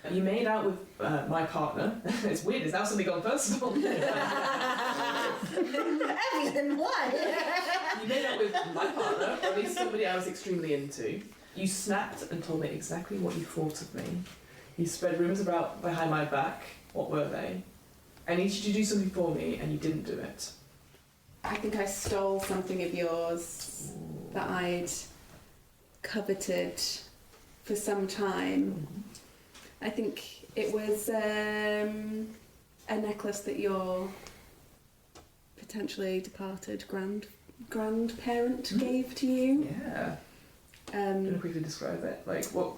You made out with my partner. It's weird, it's now suddenly gone personal. Evelyn, why? You made out with my partner, or at least somebody I was extremely into. You snapped and told me exactly what you thought of me. You spread rumours about behind my back. What were they? I needed you to do something for me, and you didn't do it. I think I stole something of yours that I'd coveted for some time. I think it was a necklace that your potentially departed grandparent gave to you. Yeah. Can you quickly describe it? Like what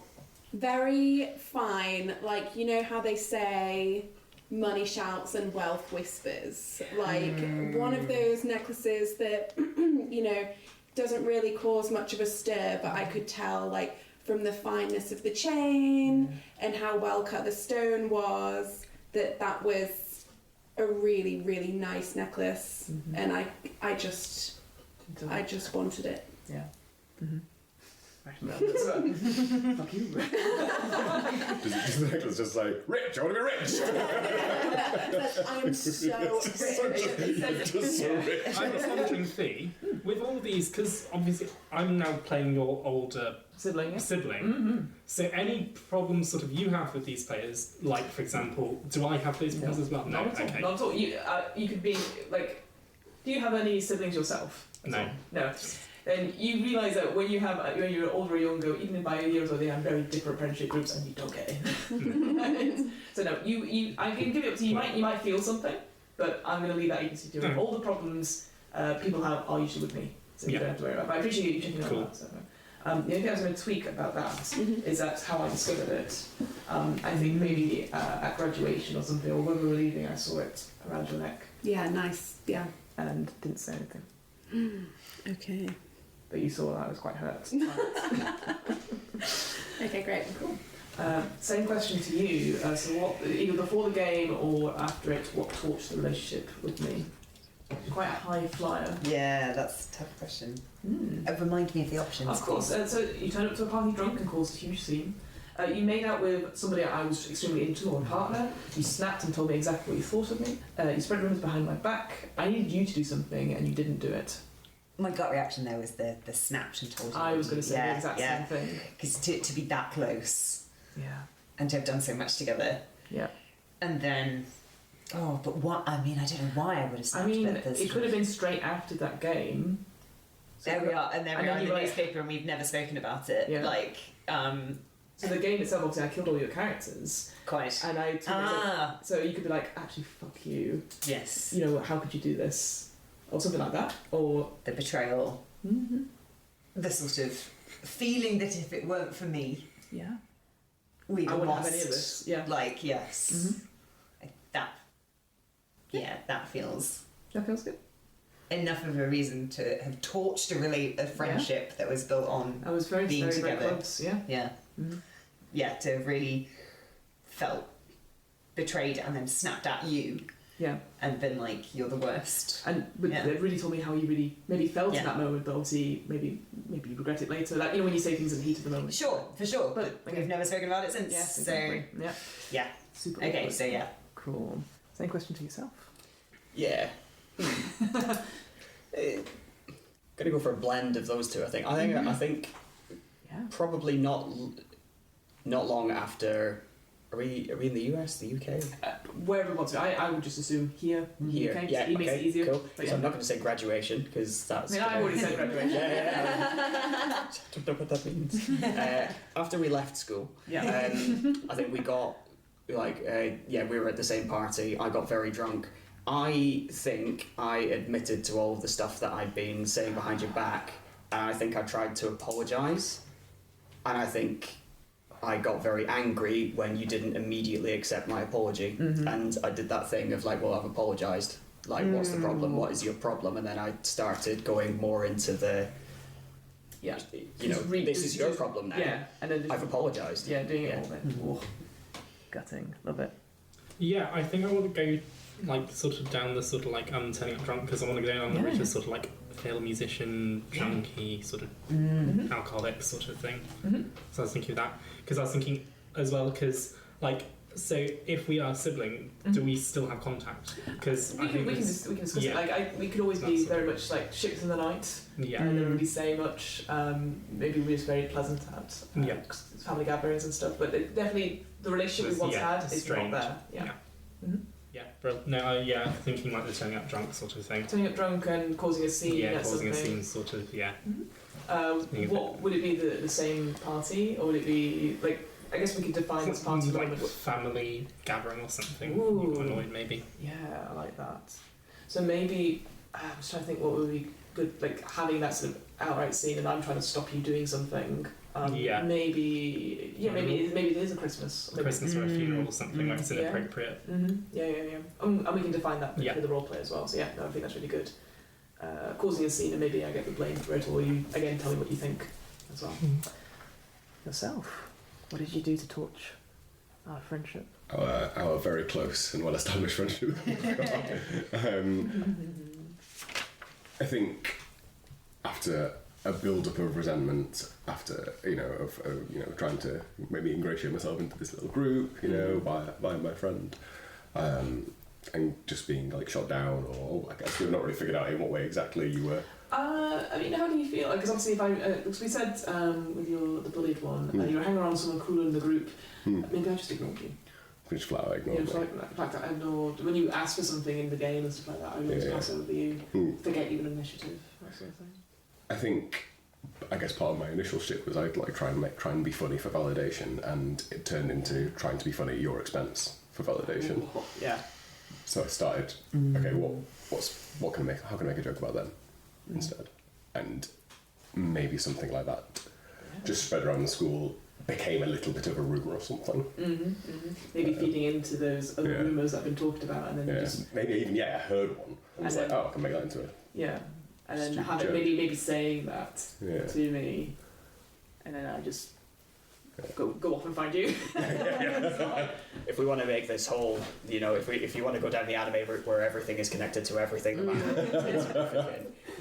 Very fine. Like, you know how they say money shouts and wealth whispers? Like, one of those necklaces that, you know, doesn't really cause much of a stir, but I could tell, like, from the fineness of the chain and how well cut the stone was, that was a really, really nice necklace. And I just wanted it. Yeah. Fuck you. Does the necklace just like, rich, I want to be rich? I am so rich. Just so rich. I'm just wondering, Fee, with all these, because obviously I'm now playing your older Sibling. Yeah. sibling. So any problems sort of you have with these players, like for example, do I have those problems as well? No. Not at all. Okay. Not at all. You could be like. Do you have any siblings yourself? No. No. Then you realise that when you're older or younger, even by years old, they have very different apprenticeship groups, and you don't get in. So no, I can give it up to you. You might feel something, but I'm going to leave that agency to it. All the problems people have are usually with me, so you don't have to worry about it. But I appreciate you checking out that. So, the only thing I was going to tweak about that is that's how I discovered it. I think maybe at graduation or something, or when we were leaving, I saw it around your neck. Yeah, nice. Yeah. And didn't say anything. Okay. But you saw that I was quite hurt. Okay, great. Cool. Same question to you. So what, either before the game or after it, what torched the relationship with me? You're quite a high flyer. Yeah, that's a tough question. Remind me of the options. Of course. So you turned up to a party drunk and caused a huge scene. You made out with somebody I was extremely into, or a partner. You snapped and told me exactly what you thought of me. You spread rumours behind my back. I needed you to do something and you didn't do it. My gut reaction there was the snapped and told you. I was going to say the exact same thing. Because to be that close Yeah. and to have done so much together. Yeah. And then, but what? I mean, I don't know why I would have snapped. It could have been straight after that game. So there we are, and there we are in the like, newspaper, and we've never spoken about it. Yeah. Like, so the game itself, obviously, I killed all your characters. quite. And I took it, so you could be like, actually, fuck you. Yes. You know, how could you do this? Or something like that. Or The betrayal. The sort of feeling that if it weren't for me, yeah, we'd I have wouldn't lost. have any of this. Yeah. Like, yes. That feels That feels good. enough of a reason to have torched a friendship that was built on. I was very, Being very, very together. close. Yeah. Yeah. Yeah, to have really felt betrayed and then snapped at you Yeah. and been like, you're the worst. And it really told me how you really maybe felt in that moment, but obviously maybe you regret it later. Like, you know, when you say things in the heat of the moment. Sure, for sure. But okay. we've never spoken about it since. Yes, so exactly. Yeah. yeah. Super. Okay, awkward. so yeah. Cool. Same question to yourself. Yeah. Gonna go for a blend of those two. I think. I think. Yeah. Probably not long after. Are we in the US, the UK? Wherever we want to. I would just assume here. Here. UK, Yeah. it makes it easier. Cool. But So yeah. I'm not going to say graduation because that's. I mean, I've already said graduation. Yeah. Don't know what that means. After we left school, Yeah. I think we got we were at the same party. I got very drunk. I think I admitted to all of the stuff that I'd been saying behind your back, and I think I tried to apologise, and I think I got very angry when you didn't immediately accept my apology, and I did that thing of like, well, I've apologised. Like, what's the problem? What is your problem? And then I started going more into the, Yeah. you know, this is your problem now. Yeah. And then I've apologised. Yeah, doing it all then. Oh. Gutting. Love it. Yeah, I think I want to go like sort of down the sort of like turning up drunk because I want to go down the route of sort of like failed musician, junkie, sort of alcoholic sort of thing. So I was thinking of that because I was thinking as well because like so if we are sibling, do we still have contact? Because we can discuss it. Like we could always be very much like ships in the night. Yeah. And don't really say much. Maybe we're just very pleasant at family gatherings and stuff. But definitely the relationship we once had is strange. not there. Yeah. Yeah, thinking like the turning up drunk sort of thing. Turning up drunk and causing a scene. Yeah, at causing something. a scene sort of, yeah. What would it be the same party, or would it be like? I guess we could define this party like moment. family gathering or something. Ooh. You got annoyed maybe. Yeah, I like that. So maybe I'm just trying to think what would be good, like having that sort of outright scene, and I'm trying to stop you doing something, Maybe it is a Christmas. Christmas or a funeral or something like it's inappropriate. Yeah. And we can define that for the role play as well. So yeah, no, I think that's really good. Causing a scene, and maybe I get the blame for it, or you again tell me what you think as well. Yourself, what did you do to torch our friendship? Our very close and well-established friendship. I think after a build-up of resentment, after of trying to maybe ingratiate myself into this little group, by my friend, and just being like shot down, or I guess we've not really figured out in what way exactly you were. I mean, how do you feel? Because obviously, if we said with the bullied one, you were hanging around with someone cooler in the group, maybe I just ignored you. Just flat out ignored. The fact that I ignored when you asked for something in the game and stuff like that, I would always pass over you, forget even initiative, that sort of thing. I guess part of my initial shit was I'd like try and be funny for validation, and it turned into trying to be funny at your expense for validation. Yeah. So I started. Okay, what can I make? How can I make a joke about them instead? And maybe something like that just spread around the school, became a little bit of a rumour or something. Maybe feeding into those other rumours that have been talked about, and then just maybe even I heard one and was like, I can make that into it. Yeah, and then have it maybe saying that to me, and then I just go off and find you. If we want to make this whole, if you want to go down the anime route where everything is connected to everything,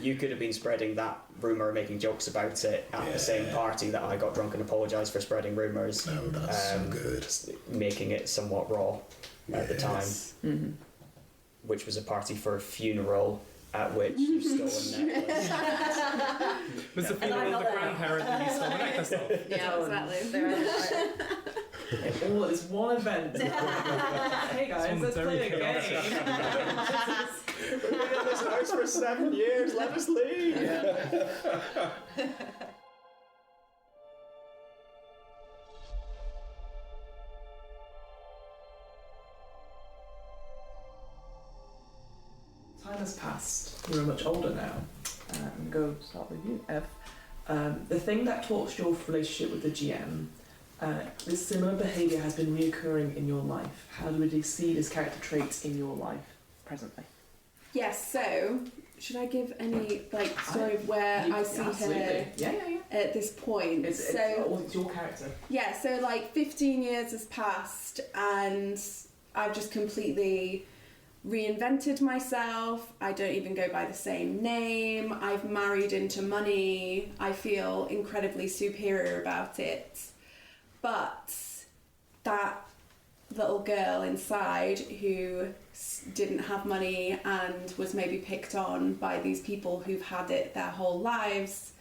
you could have been spreading that rumour, making jokes about it at the same party that I got drunk and apologised for spreading rumours. Oh, that's so good. Making it somewhat raw at the time, which was a party for a funeral at which you stole a necklace. Was the funeral of the grandparent that you stole the necklace of? Yeah, exactly. All is one event. Hey guys, let's play a game. We've been in this house for 7 years, let us leave. Time has passed. You're much older now. I'm going to start with you, Ev. The thing that torched your relationship with the GM, this similar behaviour has been reoccurring in your life. How do we see this character traits in your life presently? Yes, so should I give any story of where I see her at this point? It's your character. Yeah, so 15 years has passed and I've just completely reinvented myself. I don't even go by the same name. I've married into money. I feel incredibly superior about it. But that little girl inside who didn't have money and was maybe picked on by these people who've had it their whole lives,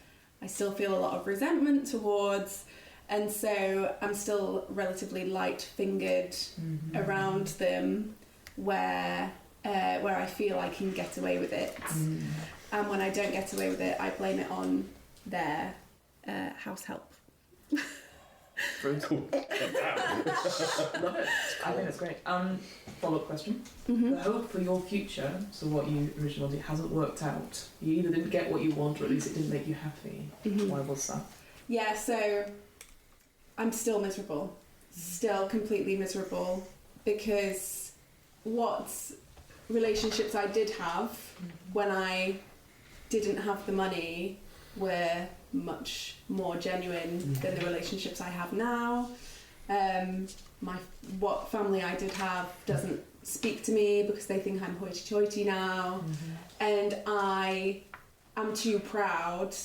I still feel a lot of resentment towards, and so I'm still relatively light-fingered around them where I feel I can get away with it. And when I don't get away with it, I blame it on their house help. Very cool. Love it. I think that's great. Follow-up question. The hope for your future, so what you originally did, hasn't worked out. You either didn't get what you want, or at least it didn't make you happy. Why was that? Yeah, so I'm still miserable. Still completely miserable, because what relationships I did have when I didn't have the money were much more genuine than the relationships I have now. What family I did have doesn't speak to me because they think I'm hoity-toity now, and I am too proud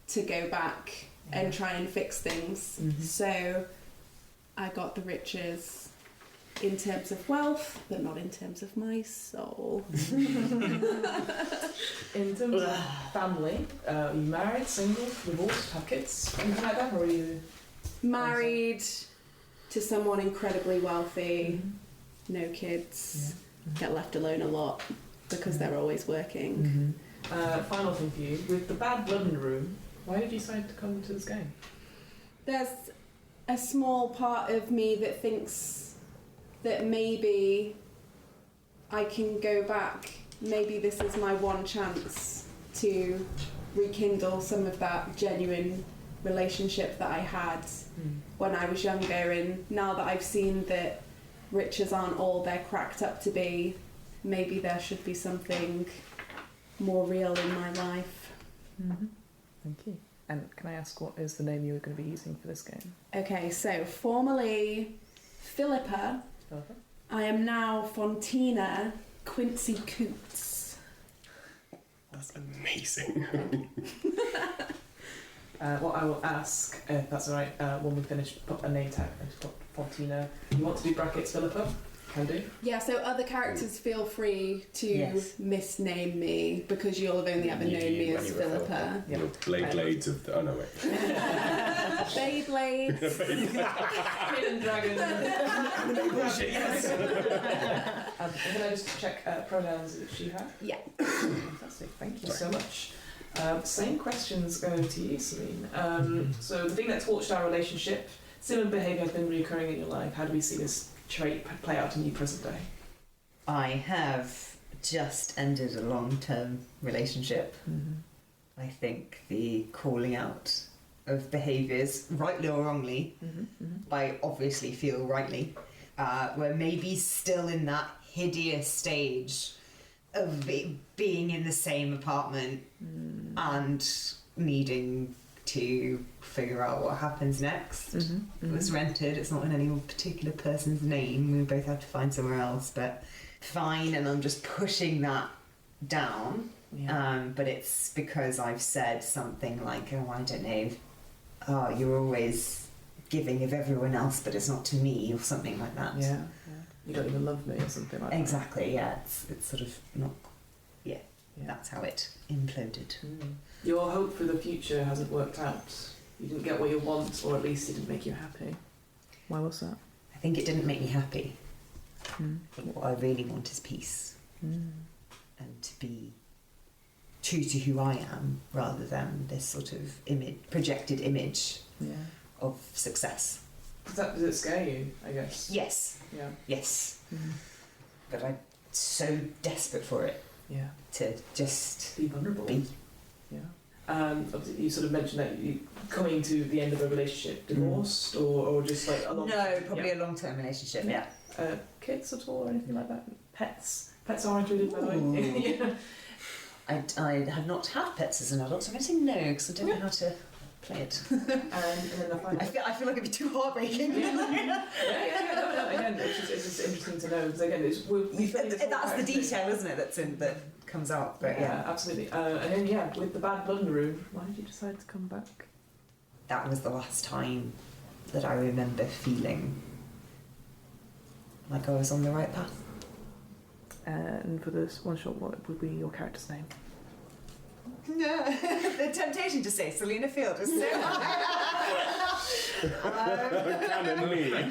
to go back and try and fix things. So I got the riches in terms of wealth, but not in terms of my soul. In terms of family, are you married, single, divorced, have kids, anything like that, or are you married to someone incredibly wealthy, no kids, get left alone a lot because they're always working. Final thing for you, with the bad blood in the room, why did you decide to come to this game? There's a small part of me that thinks that maybe I can go back, maybe this is my one chance to rekindle some of that genuine relationship that I had when I was younger, and now that I've seen that riches aren't all they're cracked up to be, maybe there should be something more real in my life. Thank you. And can I ask, what is the name you were going to be using for this game? Okay, so formerly Philippa, I am now Fontina Quincy Coots. That's amazing. What I will ask, if that's all right, when we finish, put a name tag and just put Fontina. You want to do brackets Philippa? Can do. Yeah, so other characters feel free to misname me because you'll have only ever known me as Philippa. Yeah. Blades of the... Oh, no, wait. Beyblades. Hidden Dragon. Can I just check pronouns that she had? Yeah. Fantastic, thank you so much. Same questions go to you, Celene. So the thing that torched our relationship, similar behaviour has been recurring in your life. How do we see this trait play out in your present day? I have just ended a long-term relationship. I think the calling out of behaviours, rightly or wrongly, I obviously feel rightly, we're maybe still in that hideous stage of being in the same apartment and needing to figure out what happens next. It was rented, it's not in any particular person's name, we both have to find somewhere else, but fine, and I'm just pushing that down. But it's because I've said something like, oh, I don't know, oh, you're always giving of everyone else but it's not to me, or something like that. You don't even love me, or something like that. Exactly, it's sort of not, that's how it imploded. Your hope for the future hasn't worked out. You didn't get what you want, or at least it didn't make you happy. Why was that? I think it didn't make me happy. What I really want is peace. And to be true to who I am, rather than this sort of projected image of success. Does it scare you, I guess? Yes. Yeah. Yes. But I'm so desperate for it. Yeah. To just be vulnerable. Yeah. Obviously you sort of mentioned that you coming to the end of a relationship, divorced, or just like a long... No, probably a long-term relationship. Yeah. Kids at all, or anything like that? Pets are included, by the way. I have not had pets as an adult, so I'm going to say no because I don't know how to play it. And then the final... I feel like it'd be too heartbreaking. No, again, it's just interesting to know, because again, that's the detail, isn't it, that comes out. But yeah, absolutely. And then with the bad blood in the room, why did you decide to come back? That was the last time that I remember feeling like I was on the right path. And for this one shot, what would be your character's name? The temptation to say Celena Field is so high. I really want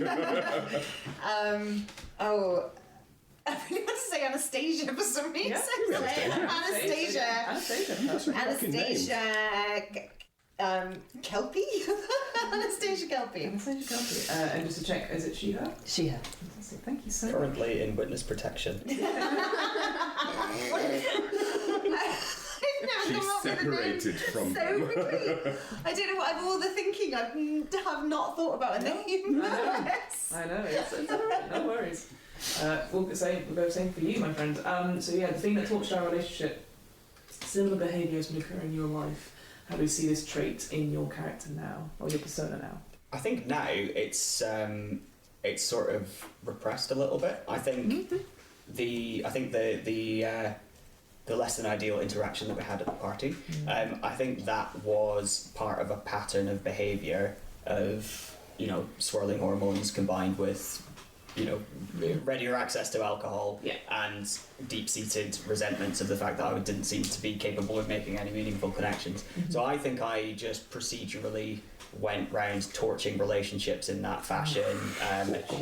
to say Anastasia for some reason. Anastasia. Kelpie? Anastasia Kelpie. And just to check, is it she, her? She, her. Fantastic. Thank you so much. Currently in witness protection. She's separated from them. I don't know what all the thinking I have not thought about a name. I know, it's alright, no worries. We'll go same for you, my friend. So the thing that tortured our relationship, similar behaviour has been occurring in your life. How do you see this trait in your character now, or your persona now? I think now it's sort of repressed a little bit. I think the less than ideal interaction that we had at the party, I think that was part of a pattern of behaviour of, swirling hormones combined with, readier access to alcohol and deep-seated resentments of the fact that I didn't seem to be capable of making any meaningful connections. So I think I just procedurally went round torching relationships in that fashion,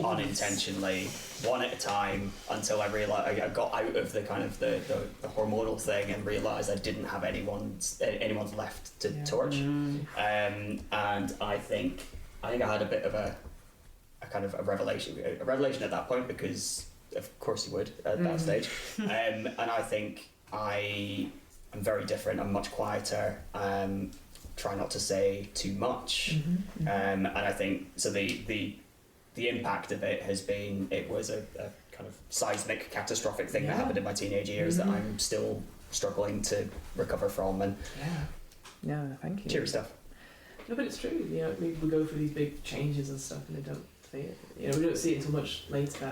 unintentionally, one at a time, until I realised I got out of the kind of the hormonal thing and realised I didn't have anyone's left to torch. And I think I had a bit of a kind of a revelation at that point, because of course you would at that stage. And I think I am very different. I'm much quieter. try not to say too much. And I think so. The impact of it has been, it was a kind of seismic, catastrophic thing that happened in my teenage years that I'm still struggling to recover from. And Yeah, thank you. cheery stuff. No, but it's true. You know, we go through these big changes and stuff, and they don't see it. You know, we don't see it until much later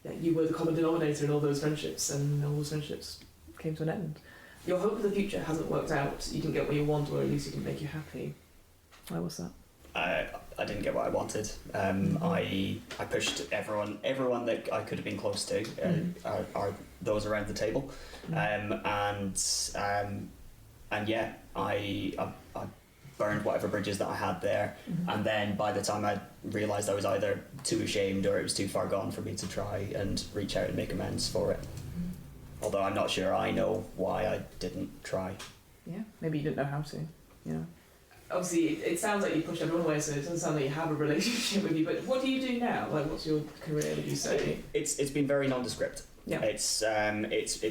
that you were the common denominator in all those friendships, and all those friendships came to an end. Your hope for the future hasn't worked out. You didn't get what you want, or at least it didn't make you happy. Why was that? I didn't get what I wanted. I pushed everyone that I could have been close to, are those around the table, and yeah, I burned whatever bridges that I had there, and then by the time I realised I was either too ashamed or it was too far gone for me to try and reach out and make amends for it. Although I'm not sure I know why I didn't try. Yeah, maybe you didn't know how to. You know. Obviously, it sounds like you pushed everyone away, so it doesn't sound like you have a relationship with you. But what do you do now? Like, what's your career? Would you say? It's been very nondescript. Yeah. It's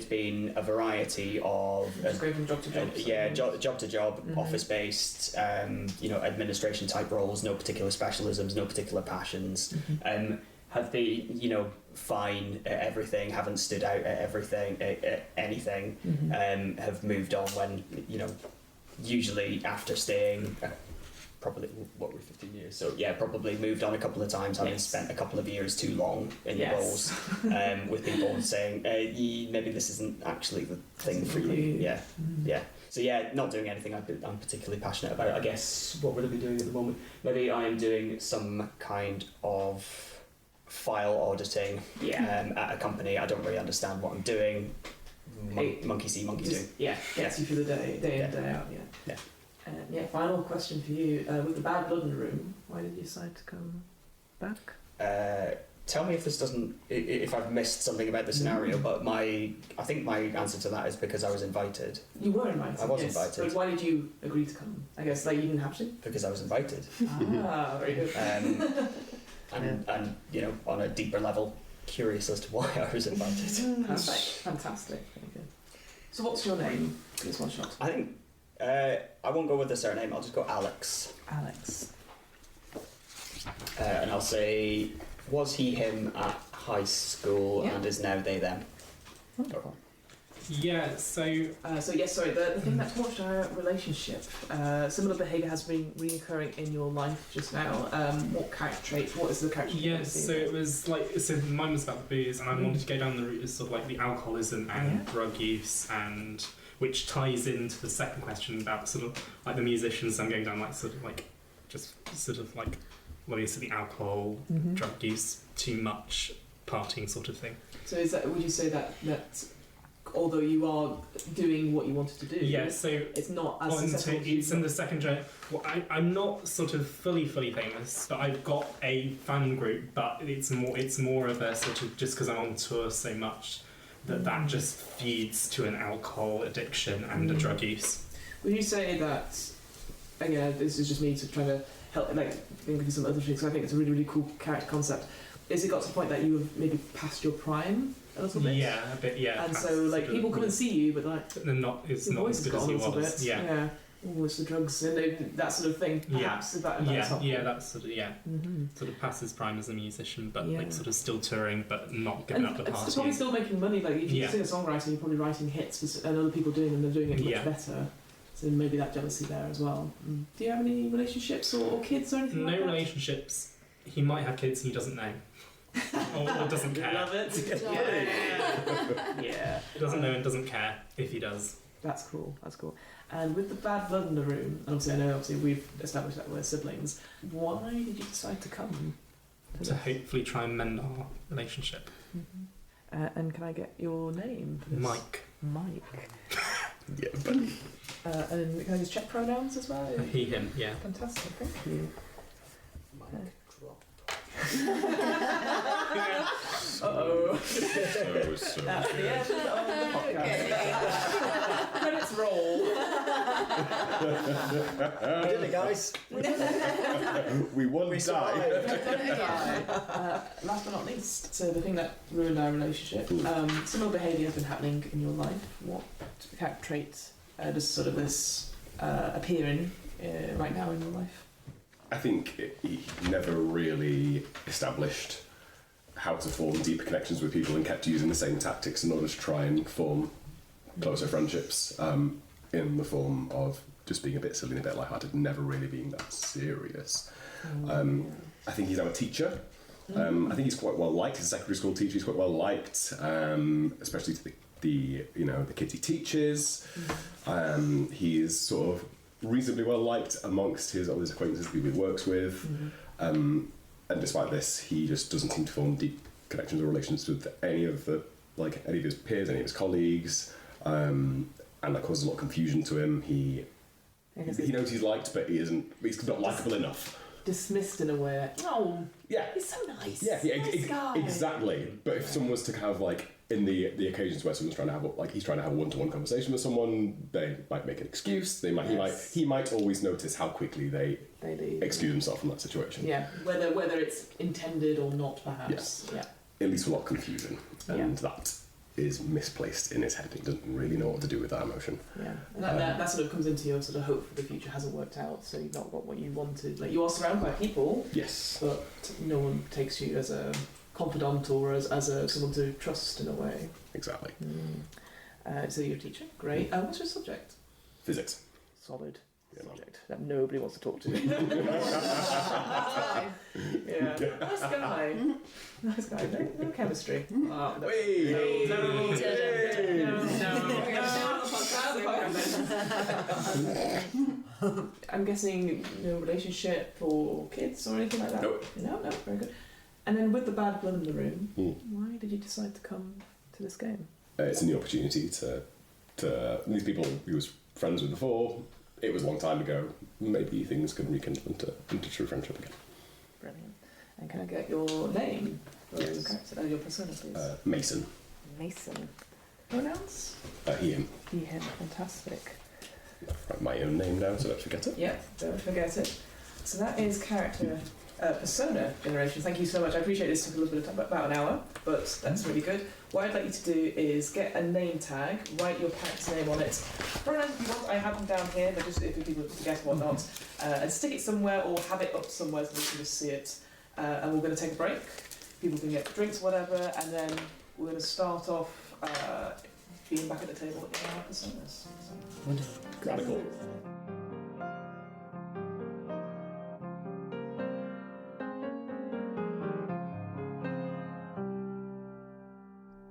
been a variety of Just going from job to job. job to job, office based, administration type roles, no particular specialisms, no particular passions. Have been fine at everything, haven't stood out at everything, at anything. Have moved on when usually after staying. Probably, what were 15 years? So yeah, probably moved on a couple of times, having spent a couple of years too long in the roles, with people saying, maybe this isn't actually the thing for you. Yeah. So yeah, not doing anything I'm particularly passionate about. I guess, what would I be doing at the moment? Maybe I am doing some kind of file auditing at a company. I don't really understand what I'm doing. Monkey see, monkey do. Yeah, gets you through the day in, day out, final question for you. With the bad blood in the room, why did you decide to come back? Tell me if I've missed something about the scenario, but I think my answer to that is because I was invited. You were invited. I was invited. But why did you agree to come? I guess you didn't have to? Because I was invited. Very good. And on a deeper level, curious as to why I was invited. Perfect. Fantastic. Very good. So what's your name for this one shot? I think I won't go with the surname, I'll just go Alex. Alex. And I'll say, was he him at high school and is now they them? Wonderful. Yeah, so the thing that torched our relationship, similar behaviour has been reoccurring in your life just now. What character traits, what is the character trait? Yeah, so it was mine was about the booze, and I wanted to go down the route of sort of like the alcoholism and drug use, and which ties into the second question about sort of like the musicians. I'm going down the alcohol, drug use, too much partying sort of thing. So would you say that although you are doing what you wanted to do, so it's not as successful? It's in the second gen. Well, I'm not sort of fully famous, but I've got a fan group. But it's more of a sort of, just because I'm on tour so much, that just feeds to an alcohol addiction and a drug use. Would you say that? Again, this is just me trying to help, think of some other things. I think it's a really, really cool character concept. Is it got to the point that you have maybe past your prime a little bit? Yeah, a bit. Yeah. And so people couldn't see you, but they're not. It's not as good as he was. Yeah. Oh, it's the drugs and that sort of thing. Perhaps that that's sort of sort of past his prime as a musician, but sort of still touring, but not giving up the party. It's probably still making money. Like if you sing a songwriter, you're probably writing hits, and other people doing them, they're doing it much better. So maybe that jealousy there as well. Do you have any relationships or kids or anything like that? No relationships. He might have kids and he doesn't know. or doesn't care. Love it. Yeah. He doesn't know and doesn't care if he does. That's cool. And with the bad blood in the room, and obviously we've established that we're siblings, why did you decide to come? To hopefully try and mend our relationship. And can I get your name for this? Mike. Yeah, buddy. And can I just check pronouns as well? He, him, yeah. Fantastic, thank you. Uh-oh. So That's the end of the podcast. Credits roll. We did it, guys. we won. We survived. Last but not least, so the thing that ruined our relationship, similar behaviour has been happening in your life. What character traits does sort of this appear in right now in your life? I think he never really established how to form deeper connections with people and kept using the same tactics in order to try and form closer friendships, in the form of just being a bit silly and a bit lighthearted, never really being that serious. I think he's now a teacher. I think he's quite well liked. He's a secondary school teacher. He's quite well liked, especially to the kids he teaches. He's sort of reasonably well liked amongst his acquaintances, people he works with. And despite this, he just doesn't seem to form deep connections or relations with any of his peers, any of his colleagues, and that causes a lot of confusion to him. He knows he's liked, but he's not likeable enough. Dismissed in a way. Like, oh, yeah, he's so nice. Yeah, nice guy. Exactly. But if someone was to have in the occasions where someone's trying to have he's trying to have a one-to-one conversation with someone, they might make an excuse. He might always notice how quickly they excuse themselves from that situation. Yeah, whether it's intended or not, perhaps. Yeah. It leads to a lot of confusion, and that is misplaced in his head. He doesn't really know what to do with that emotion. Yeah, and that sort of comes into your sort of hope for the future hasn't worked out, so you've not got what you wanted. Like, you are surrounded by people, yes, but no one takes you as a confidant or as someone to trust in a way. Exactly. So you're a teacher, great. What's your subject? Physics. Solid subject that nobody wants to talk to. Nice guy. No chemistry. I'm guessing no relationship or kids or anything like that? Nope. No, very good. And then with the bad blood in the room, why did you decide to come to this game? It's a new opportunity to these people he was friends with before. It was a long time ago. Maybe things can rekindle into true friendship again. Brilliant. And can I get your name? Your character, your persona, please. Mason. Mason. Pronouns? He, him. He, him. Fantastic. Write my own name down so I don't forget it. Yep, don't forget it. So that is character persona generation. Thank you so much. I appreciate this took a little bit of time, about an hour, but that's really good. What I'd like you to do is get a name tag, write your character's name on it. Pronouns if you want, I have them down here, but just if people forget or whatnot, and stick it somewhere or have it up somewhere so we can just see it. And we're going to take a break. People can get drinks, whatever, and then we're going to start off being back at the table in our personas. Wonderful. Radical.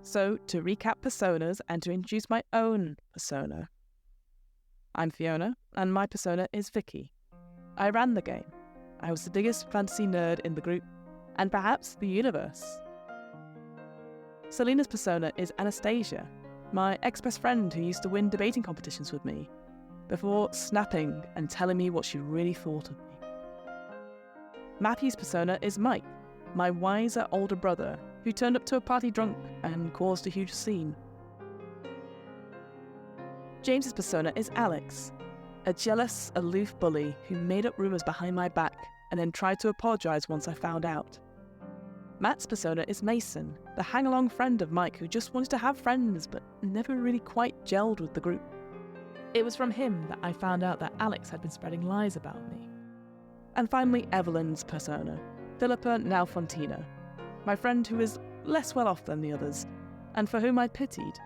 So, to recap personas and to introduce my own persona. I'm Fiona, and my persona is Vicky. I ran the game. I was the biggest fantasy nerd in the group, and perhaps the universe. Celena's persona is Anastasia, my ex-best friend who used to win debating competitions with me, before snapping and telling me what she really thought of me. Matthew's persona is Mike, my wiser older brother who turned up to a party drunk and caused a huge scene. James's persona is Alex, a jealous, aloof bully who made up rumours behind my back and then tried to apologise once I found out. Matt's persona is Mason, the hang-along friend of Mike who just wanted to have friends but never really quite gelled with the group. It was from him that I found out that Alex had been spreading lies about me. And finally, Evelyn's persona, Philippa now Fontina, my friend who is less well off than the others, and for whom I pitied.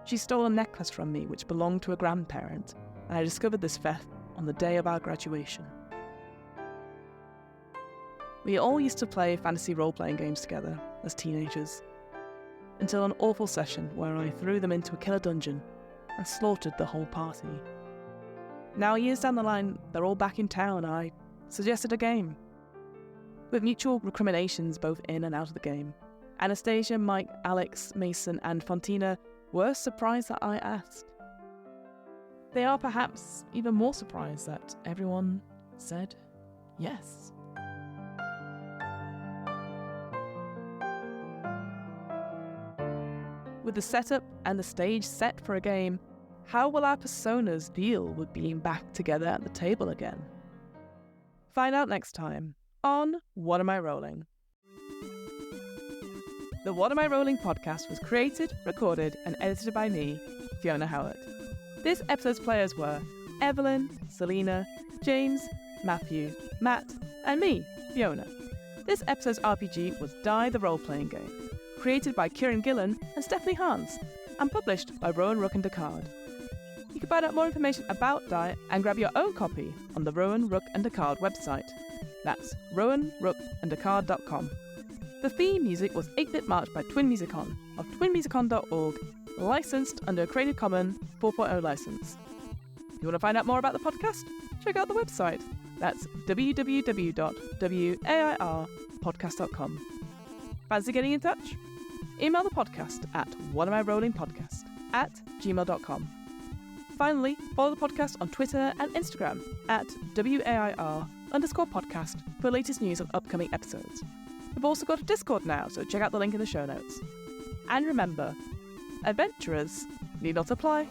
She stole a necklace from me which belonged to a grandparent, and I discovered this theft on the day of our graduation. We all used to play fantasy role-playing games together as teenagers, until an awful session where I threw them into a killer dungeon and slaughtered the whole party. Now, years down the line, they're all back in town, and I suggested a game. With mutual recriminations both in and out of the game, Anastasia, Mike, Alex, Mason, and Fontina were surprised that I asked. They are perhaps even more surprised that everyone said yes. With the setup and the stage set for a game, how will our personas deal with being back together at the table again? Find out next time on What Am I Rolling? The What Am I Rolling podcast was created, recorded, and edited by me, Fiona Howat. This episode's players were Evelyn, Celena, James, Matthew, Matt, and me, Fiona. This episode's RPG was Die the Role-Playing Game, created by Kieran Gillen and Stephanie Hans, and published by Rowan Rook and Descartes. You can find out more information about Die and grab your own copy on the Rowan Rook and Descartes website. That's rowanrookandescartes.com. The theme music was 8-Bit March by Twin Musicon of twinmusicon.org, licensed under a Creative Commons 4.0 license. If you want to find out more about the podcast, check out the website. That's www.wairpodcast.com. Fancy getting in touch? Email the podcast at whatamirollingpodcast@gmail.com. Finally, follow the podcast on Twitter and Instagram at WAIR_podcast for the latest news of upcoming episodes. We've also got a Discord now, so check out the link in the show notes. And remember, adventurers need not apply.